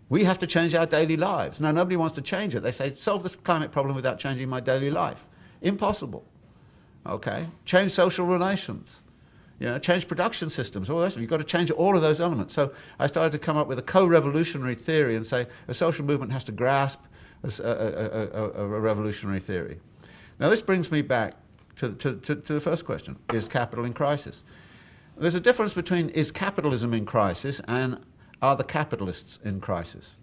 We have to change our daily lives. Now, nobody wants to change it. They say, solve this climate problem without changing my daily life. Impossible. Okay? Change social relations. You know, change production systems. All the rest of it. You've got to change all of those elements. So I started to come up with a co-revolutionary theory and say a social movement has to grasp a revolutionary theory. Now, this brings me back to the first question. Is capital in crisis? There's a difference between is capitalism in crisis and are the capitalists in crisis?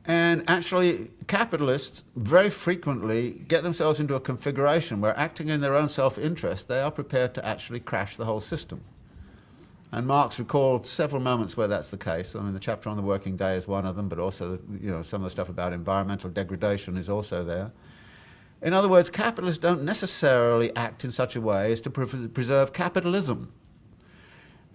And actually, capitalists very frequently get themselves into a configuration where, acting in their own self-interest, they are prepared to actually crash the whole system. And Marx recalled several moments where that's the case. I mean, the chapter on the working day is one of them, but also, you know, some of the stuff about environmental degradation is also there. In other words, capitalists don't necessarily act in such a way as to preserve capitalism.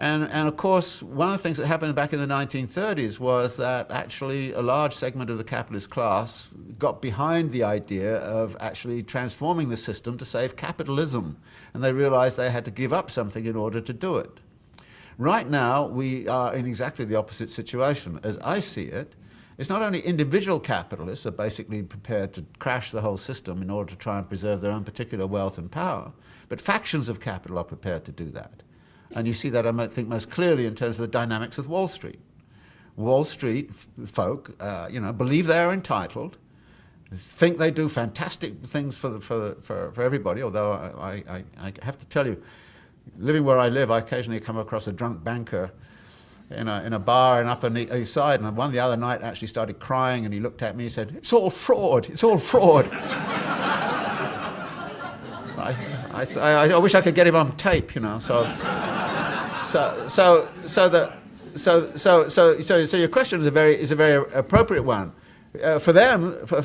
And of course, one of the things that happened back in the 1930s was that actually a large segment of the capitalist class got behind the idea of actually transforming the system to save capitalism. And they realized they had to give up something in order to do it. Right now, we are in exactly the opposite situation. As I see it, it's not only individual capitalists are basically prepared to crash the whole system in order to try and preserve their own particular wealth and power, but factions of capital are prepared to do that. And you see that, I might think, most clearly in terms of the dynamics of Wall Street. Wall Street folk, believe they're entitled, think they do fantastic things for everybody, although I have to tell you, living where I live, I occasionally come across a drunk banker in a bar in Upper East Side, and one the other night actually started crying, and he looked at me and said, "It's all fraud, it's all fraud." I wish I could get him on tape, you know. So your question is a very appropriate one. For them, for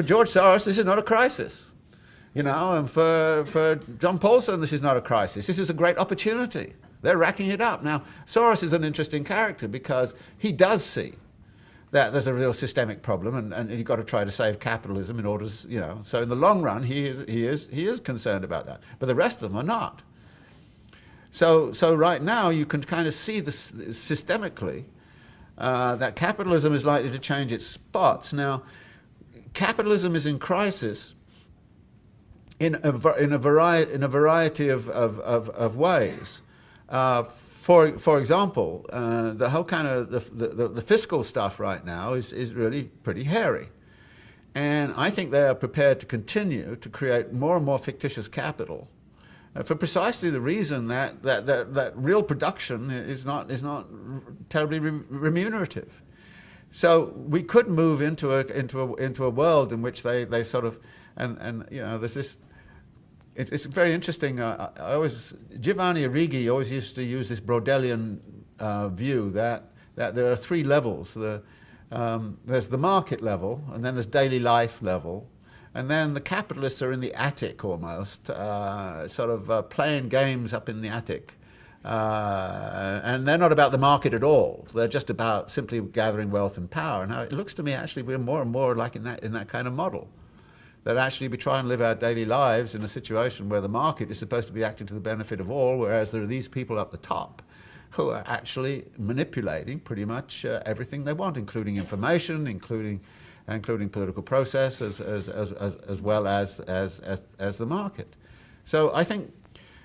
George Soros, this is not a crisis, you know, and for John Paulson, this is not a crisis. This is a great opportunity. They're racking it up. Now, Soros is an interesting character because he does see that there's a real systemic problem, and you've got to try to save capitalism in order to, you know. So in the long run, he is concerned about that, but the rest of them are not. So right now, you can kind of see this systemically that capitalism is likely to change its spots. Now, capitalism is in crisis in a variety of ways. For example, the whole kind of the fiscal stuff right now is really pretty hairy. And I think they are prepared to continue to create more and more fictitious capital for precisely the reason that real production is not terribly remunerative. So we could move into a world in which they sort of, and you know, there's this. It's very interesting. Giovanni Arrighi always used to use this Brodelian view that there are three levels. There's the market level, and then there's daily life level, and then the capitalists are in the attic almost, sort of playing games up in the attic. And they're not about the market at all. They're just about simply gathering wealth and power. And it looks to me actually we're more and more like in that kind of model. That actually we try and live our daily lives in a situation where the market is supposed to be acting to the benefit of all, whereas there are these people up the top who are actually manipulating pretty much everything they want, including information, including political process, as well as the market. So I think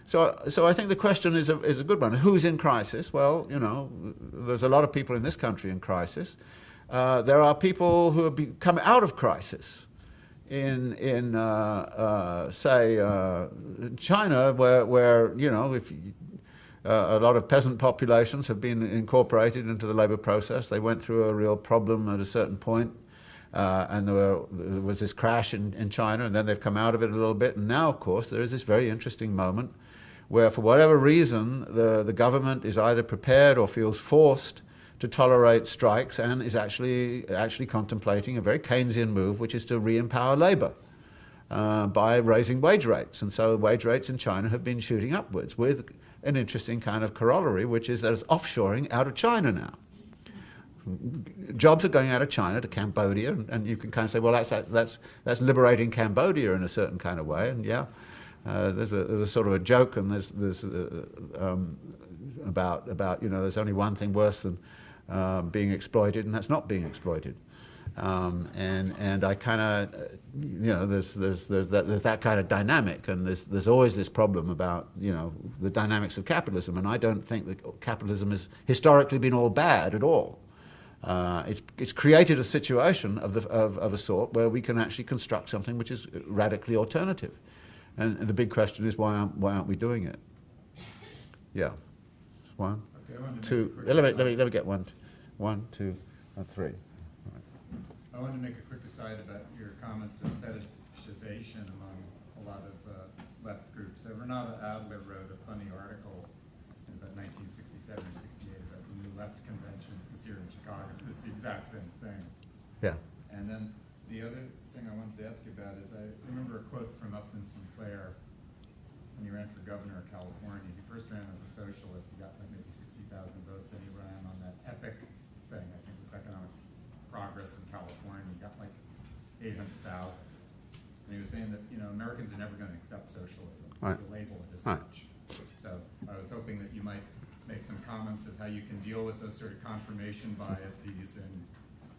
the question is a good one. Who's in crisis? Well, you know, there's a lot of people in this country in crisis. There are people who have come out of crisis. In say China, where you know, if a lot of peasant populations have been incorporated into the labor process, they went through a real problem at a certain point, and there was this crash in China, and then they've come out of it a little bit, and now, of course, there is this very interesting moment where, for whatever reason, the government is either prepared or feels forced to tolerate strikes, and is actually contemplating a very Keynesian move, which is to re-empower labor by raising wage rates. And so wage rates in China have been shooting upwards with an interesting kind of corollary, which is that it's offshoring out of China now. Jobs are going out of China to Cambodia, and you can kind of say, well, that's liberating Cambodia in a certain kind of way. And yeah, there's a sort of a joke, and there's about you know, there's only one thing worse than being exploited, and that's not being exploited. And I kind of, you know, there's that kind of dynamic, and there's always this problem about, you know, the dynamics of capitalism. And I don't think that capitalism has historically been all bad at all. It's created a situation of a sort where we can actually construct something which is radically alternative. And the big question is, why aren't we doing it? Yeah, one. Two. Let me get one, two, three. I wanted to make a quick aside about your comment of fetishization among a lot of left groups. Renato Adler wrote a funny article in about 1967 or 68 about the New Left Convention. It was here in Chicago. It's the exact same thing. Yeah. And then the other thing I wanted to ask you about is I remember a quote from Upton Sinclair when he ran for governor of California. He first ran as a socialist. He got like maybe 60,000 votes. Then he ran on that EPIC thing. I think it was Economic Progress in California. He got like 800,000. And he was saying that, you know, Americans are never going to accept socialism. Right. The label it as Right. such. So I was hoping that you might make some comments of how you can deal with those sort of confirmation biases and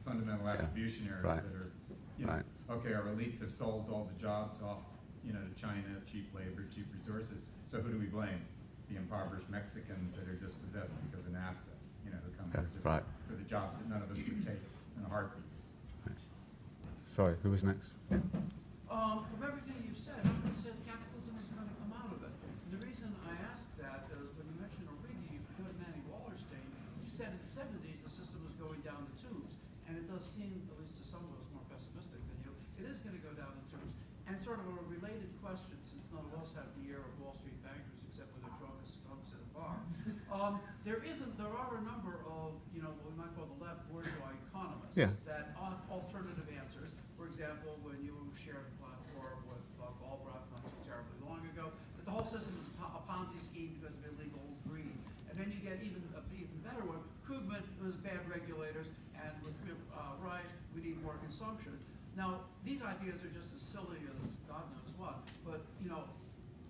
fundamental attribution errors Right. that are, you know, Right. okay, our elites have sold all the jobs off, you know, to China, cheap labor, cheap resources, so who do we blame? The impoverished Mexicans that are dispossessed because of NAFTA, you know, who come here just right. for the jobs that none of us would take in a heartbeat. Sorry, who was next? Yeah. From everything you've said, I'm going to say that capitalism is going to come out of it. And the reason I asked that is when you mentioned Origi, if you go to Manny Wallerstein, he said in the 70s the system was going down the tubes. And it does seem, at least to some of us more pessimistic than you, it is going to go down the tubes. And sort of a related question, since none of us have the ear of Wall Street bankers except when they're drunk as skunks at a bar. There are a number of, you know, what we might call the left bourgeois economists that have alternative answers. For example, when you shared a platform with Galbraith not too terribly long ago, that the whole system is a Ponzi scheme because of illegal greed. And then you get even better one. Krugman was bad regulators, and with Wright, we need more consumption. Now, these ideas are just as silly as God knows what. But, you know,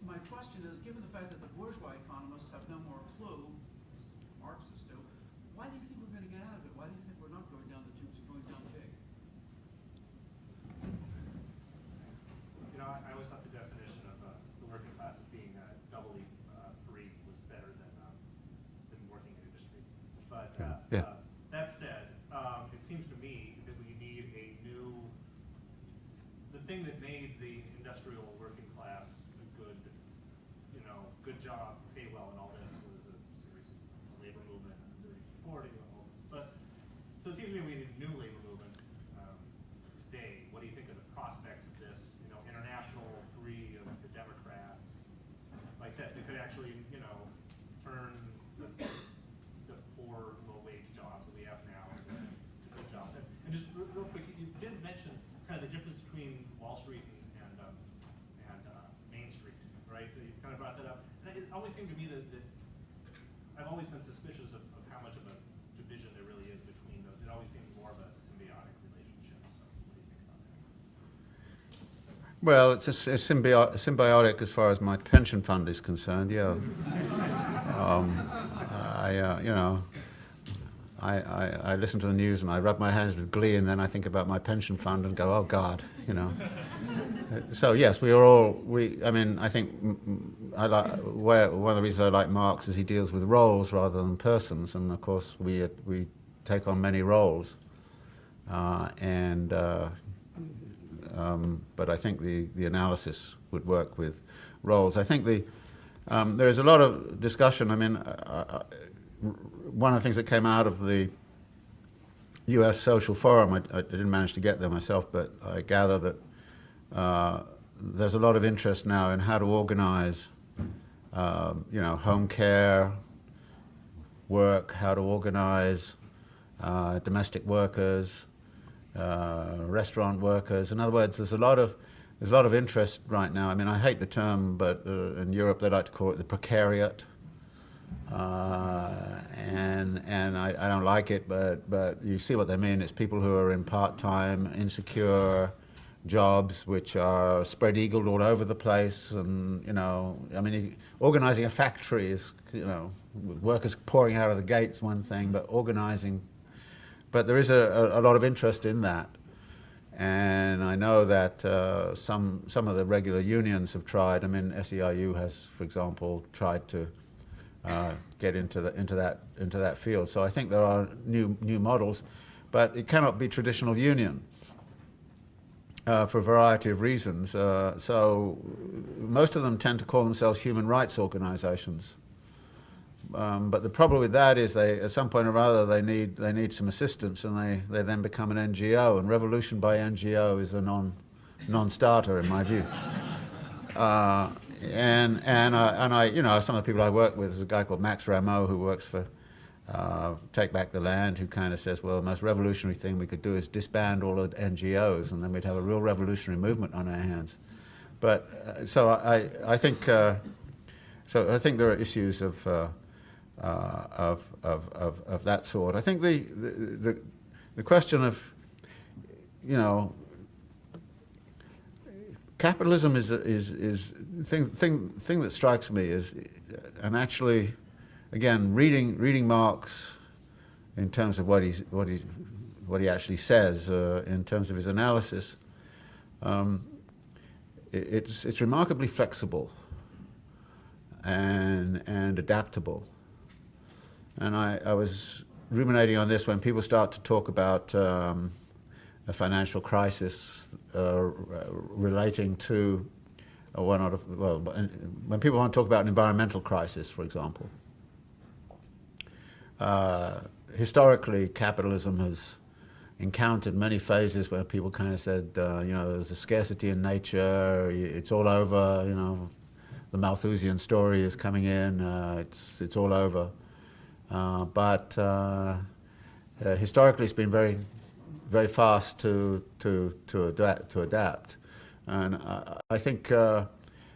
my question is, given the fact that the bourgeois economists have no more clue, Marxists do, why do you think we're going to get out of it? Why do you think we're not going down the tubes and going down big? You know, I always thought the definition of the working class as being doubly free was better than working in industries. But that said, it seems to me that we need a new, the thing that made the industrial working class a good, you know, good job, pay well, and all this was a series of labor movement in the 30s and 40s and all this. But so it seems to me we need a new labor movement today. What do you think of the prospects of this? You know, international free of the Democrats, like that could actually, you know, turn the poor low-wage jobs that we have now into good jobs. And just real quick, you didn't mention kind of the difference between Wall Street and Main Street, right? You kind of brought that up. And it always seemed to me that I've always been suspicious of how much of a division there really is between those. It always seemed more of a symbiotic relationship. So what do you think about that? Well, it's symbiotic as far as my pension fund is concerned, yeah. You know, I listen to the news and I rub my hands with glee, and then I think about my pension fund and go, oh God, you know. So yes, I mean, I think one of the reasons I like Marx is he deals with roles rather than persons, and of course we take on many roles, but I think the analysis would work with roles. I think there is a lot of discussion. I mean, one of the things that came out of the U.S. Social Forum, I didn't manage to get there myself, but I gather that there's a lot of interest now in how to organize, you know, home care, work, how to organize domestic workers, restaurant workers. In other words, there's a lot of interest right now. I mean, I hate the term, but in Europe they like to call it the precariat. And I don't like it, but you see what they mean. It's people who are in part-time, insecure jobs which are spread-eagled all over the place, and, you know, I mean, organizing a factory is, you know, workers pouring out of the gates one thing, but organizing, but there is a lot of interest in that. And I know that some of the regular unions have tried. I mean, SEIU has, for example, tried to get into that field. So I think there are new models, but it cannot be traditional union for a variety of reasons. So most of them tend to call themselves human rights organizations. But the problem with that is at some point or other they need some assistance, and they then become an NGO, and revolution by NGO is a non-starter in my view. And I, you know, some of the people I work with is a guy called Max Rameau who works for Take Back the Land, who kind of says, well, the most revolutionary thing we could do is disband all the NGOs, and then we'd have a real revolutionary movement on our hands. But so I think there are issues of that sort. I think the question of, you know, capitalism is thing that strikes me is, and actually, again, reading Marx in terms of what he what he actually says in terms of his analysis, it's remarkably flexible and adaptable. And I was ruminating on this when people start to talk about a financial crisis relating to when people want to talk about an environmental crisis, for example. Historically, capitalism has encountered many phases where people kind of said, there's a scarcity in nature, it's all over, the Malthusian story is coming in, it's all over. But historically, it's been very, very fast to adapt. And I think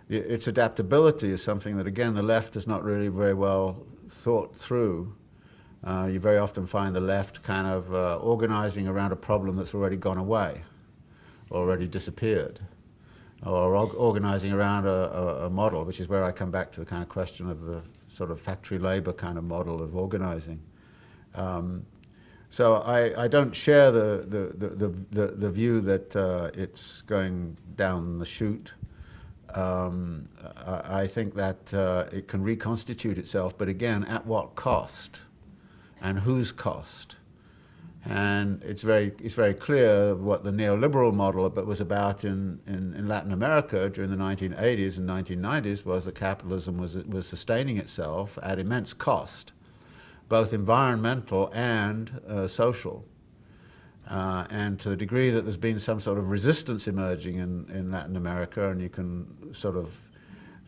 its adaptability is something that, again, the left has not really very well thought through. You very often find the left kind of organizing around a problem that's already gone away, already disappeared, or organizing around a model, which is where I come back to the kind of question of the sort of factory labor kind of model of organizing. So I don't share the view that it's going down the chute. I think that it can reconstitute itself, but again, at what cost? And whose cost? And it's very clear what the neoliberal model was about in Latin America during the 1980s and 1990s was that capitalism was sustaining itself at immense cost, both environmental and social. And to the degree that there's been some sort of resistance emerging in Latin America, and you can sort of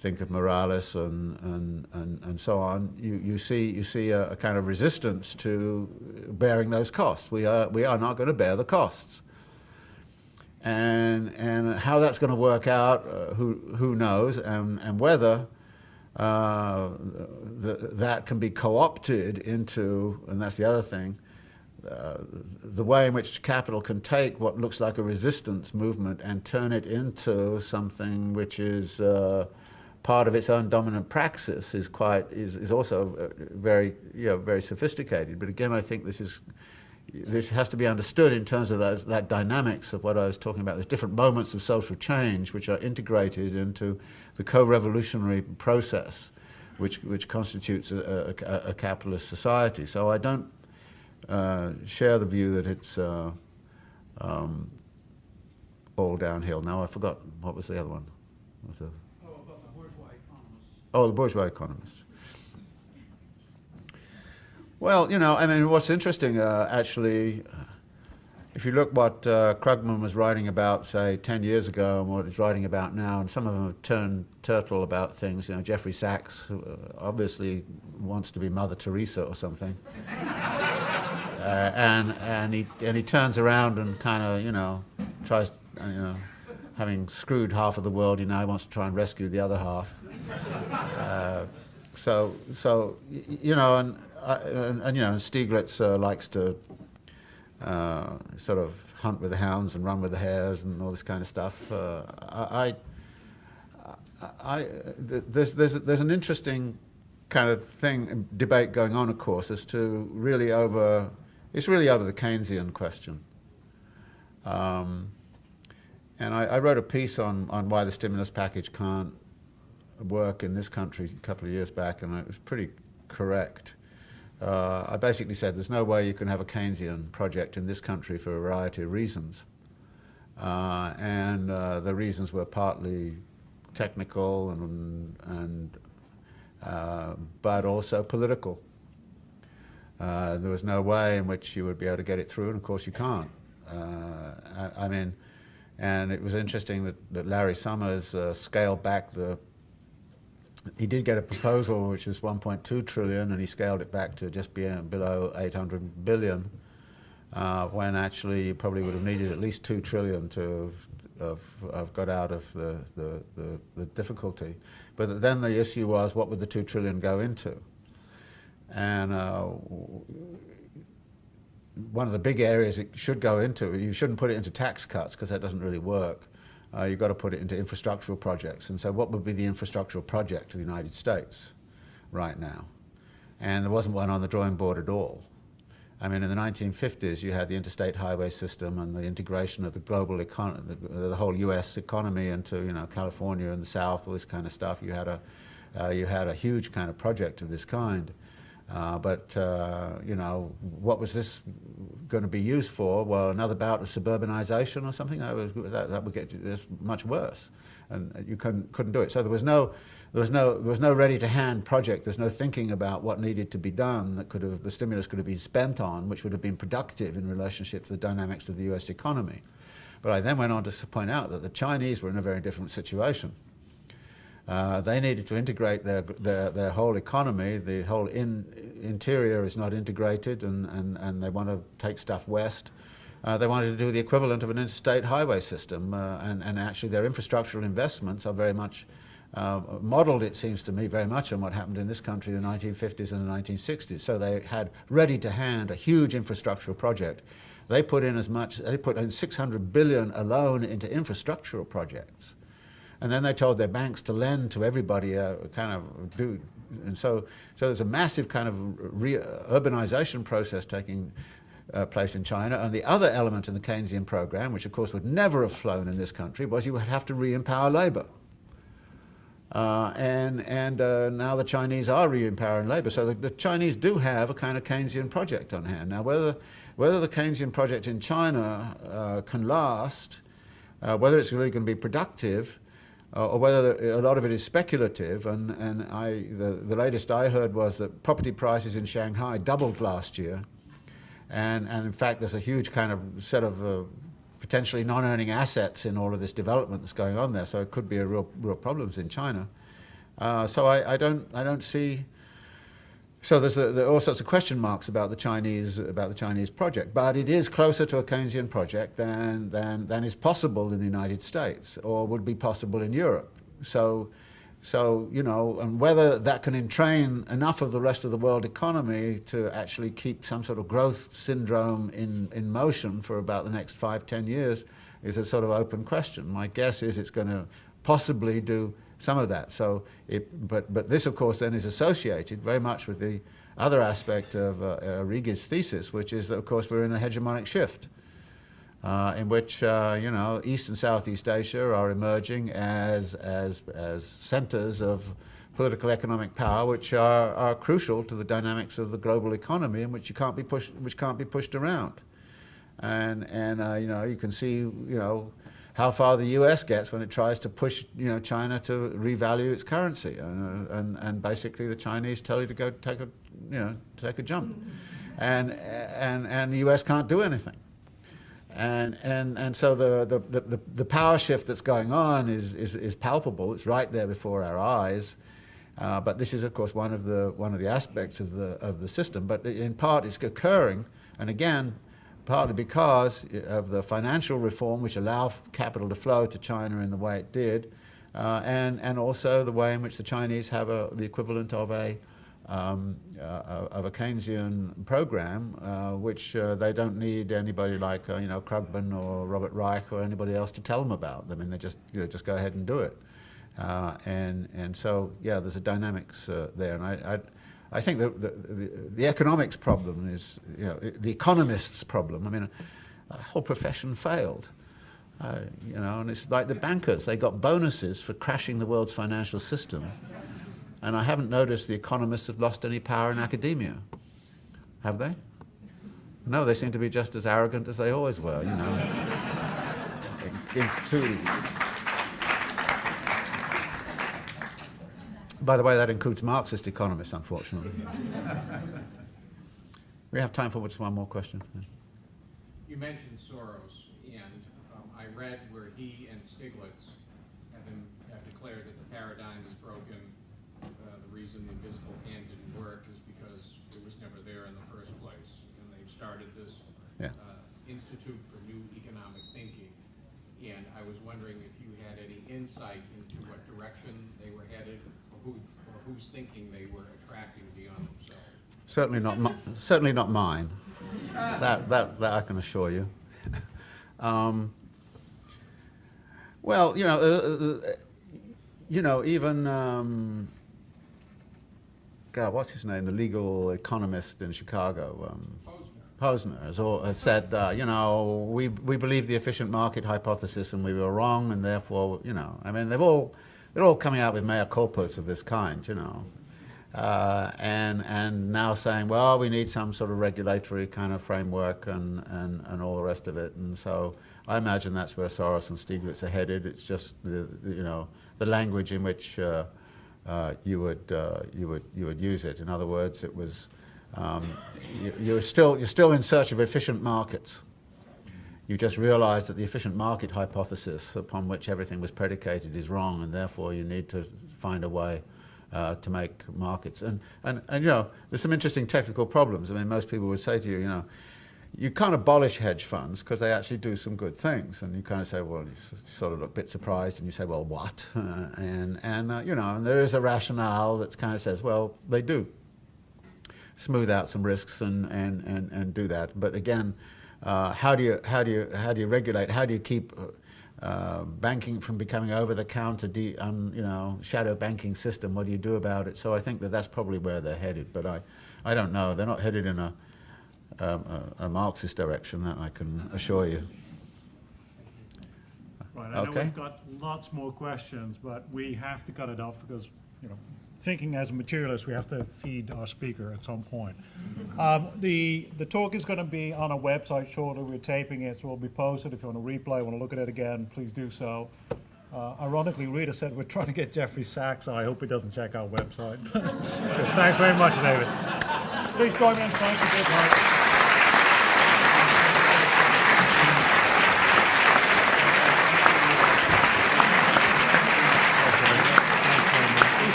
think of Morales and so on, you see a kind of resistance to bearing those costs. We are not going to bear the costs. And how that's going to work out, who knows, and whether that can be co-opted into, and that's the other thing, the way in which capital can take what looks like a resistance movement and turn it into something which is part of its own dominant praxis is also very very sophisticated. But again, I think this has to be understood in terms of that dynamics of what I was talking about. There's different moments of social change which are integrated into the co-revolutionary process, which constitutes a capitalist society. So I don't share the view that it's all downhill. Now I forgot, what was the other one? About the bourgeois economists. Oh, the bourgeois economists. Well, I mean, what's interesting, actually, if you look what Krugman was writing about, say, 10 years ago and what he's writing about now, and some of them have turned turtle about things, Jeffrey Sachs, who obviously wants to be Mother Teresa or something. And he turns around and kind of, tries, having screwed half of the world, he now wants to try and rescue the other half. So Stieglitz likes to sort of hunt with the hounds and run with the hares and all this kind of stuff. There's an interesting kind of debate going on, of course, as to it's really over the Keynesian question. And I wrote a piece on why the stimulus package can't work in this country a couple of years back, and it was pretty correct. I basically said there's no way you can have a Keynesian project in this country for a variety of reasons. And the reasons were partly technical but also political. There was no way in which you would be able to get it through, and of course you can't. And it was interesting that Larry Summers scaled back he did get a proposal which was 1.2 trillion, and he scaled it back to just below 800 billion, when actually you probably would have needed at least 2 trillion to have got out of the difficulty. But then the issue was, what would the 2 trillion go into? And one of the big areas it should go into, you shouldn't put it into tax cuts because that doesn't really work. You've got to put it into infrastructural projects. And so what would be the infrastructural project of the United States right now? And there wasn't one on the drawing board at all. I mean, in the 1950s, you had the interstate highway system and the integration of the global economy, the whole U.S. economy into, you know, California and the South, all this kind of stuff. You had a huge kind of project of this kind. You know, what was this going to be used for? Well, another bout of suburbanization or something? That would get this much worse, and you couldn't do it. So there was no ready-to-hand project. There's no thinking about what needed to be done that the stimulus could have been spent on, which would have been productive in relationship to the dynamics of the U.S. economy. But I then went on to point out that the Chinese were in a very different situation. They needed to integrate their whole economy. The whole interior is not integrated, and they want to take stuff west. They wanted to do the equivalent of an interstate highway system, and actually their infrastructural investments are very much modeled, it seems to me, very much on what happened in this country in the 1950s and the 1960s. So they had ready to hand a huge infrastructural project. They put in $600 billion alone into infrastructural projects. And then they told their banks to lend to everybody, and so there's a massive kind of urbanization process taking place in China. And the other element in the Keynesian program, which of course would never have flown in this country, was you would have to re-empower labor. Now the Chinese are re-empowering labor, so the Chinese do have a kind of Keynesian project on hand. Now whether the Keynesian project in China can last, whether it's really going to be productive, or whether a lot of it is speculative, and the latest I heard was that property prices in Shanghai doubled last year, and in fact there's a huge kind of set of potentially non-earning assets in all of this development that's going on there, so it could be a real problems in China. So I don't see. So there are all sorts of question marks about the Chinese project, but it is closer to a Keynesian project than is possible in the United States or would be possible in Europe. So you know, and whether that can entrain enough of the rest of the world economy to actually keep some sort of growth syndrome in motion for about the next 5-10 years is a sort of open question. My guess is it's going to possibly do some of that. So, but this, of course, then is associated very much with the other aspect of Arrighi's thesis, which is that, of course, we're in a hegemonic shift, in which you know, East and Southeast Asia are emerging as centers of political economic power, which are crucial to the dynamics of the global economy, and which can't be pushed around. And you know, you can see, you know, how far the U.S. gets when it tries to push, you know, China to revalue its currency, and basically the Chinese tell you to go take a jump, and the U.S. can't do anything, and so the power shift that's going on is palpable. It's right there before our eyes, but this is of course one of the aspects of the system. But in part it's occurring, and again, partly because of the financial reform which allowed capital to flow to China in the way it did, and also the way in which the Chinese have the equivalent of a Keynesian program, which they don't need anybody like you know, Krugman or Robert Reich or anybody else to tell them about. I mean, they just go ahead and do it, and so yeah, there's a dynamics there, and I think the economics problem is, you know, the economists' problem. I mean, a whole profession failed, you know, and it's like the bankers. They got bonuses for crashing the world's financial system, and I haven't noticed the economists have lost any power in academia. Have they? No, they seem to be just as arrogant as they always were, you know. Including. By the way, that includes Marxist economists, unfortunately. We have time for just one more question. You mentioned Soros, and I read where he and Stiglitz have declared that the paradigm is broken. The reason the invisible hand didn't work is because it was never there in the first place. And they've started this Institute for New Economic Thinking. And I was wondering if you had any insight into what direction they were headed, or whose thinking they were attracting beyond themselves. Certainly not mine. That I can assure you. Well, even God, what's his name? The legal economist in Chicago. Posner has said, you know, we believe the efficient market hypothesis and we were wrong, and therefore, you know, I mean, they're all coming out with mea culpas of this kind, you know, and now saying, well, we need some sort of regulatory kind of framework and all the rest of it. And so I imagine that's where Soros and Stiglitz are headed. It's just you know, the language in which you would use it. In other words, it was you're still in search of efficient markets. You just realize that the efficient market hypothesis upon which everything was predicated is wrong, and therefore you need to find a way to make markets. And you know, there's some interesting technical problems. I mean, most people would say to you, you know, you can't abolish hedge funds because they actually do some good things, and you kind of say, well, you sort of look a bit surprised, and you say, well, what? And you know, and there is a rationale that kind of says, well, they do smooth out some risks and do that. But again, how do you regulate? How do you keep banking from becoming over-the-counter, you know, shadow banking system? What do you do about it? So I think that that's probably where they're headed. But I don't know. They're not headed in a Marxist direction, that I can assure you. Right, I know we've got lots more questions, but we have to cut it off because, you know, thinking as a materialist, we have to feed our speaker at some point. The talk is going to be on our website shortly. We're taping it, so it will be posted. If you want to replay, want to look at it again, please do so. Ironically, Rita said we're trying to get Jeffrey Sachs. I hope he doesn't check our website. So thanks very much, David. Please join me in thanking David Harvey.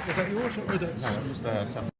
Is that yours or is it? No, it was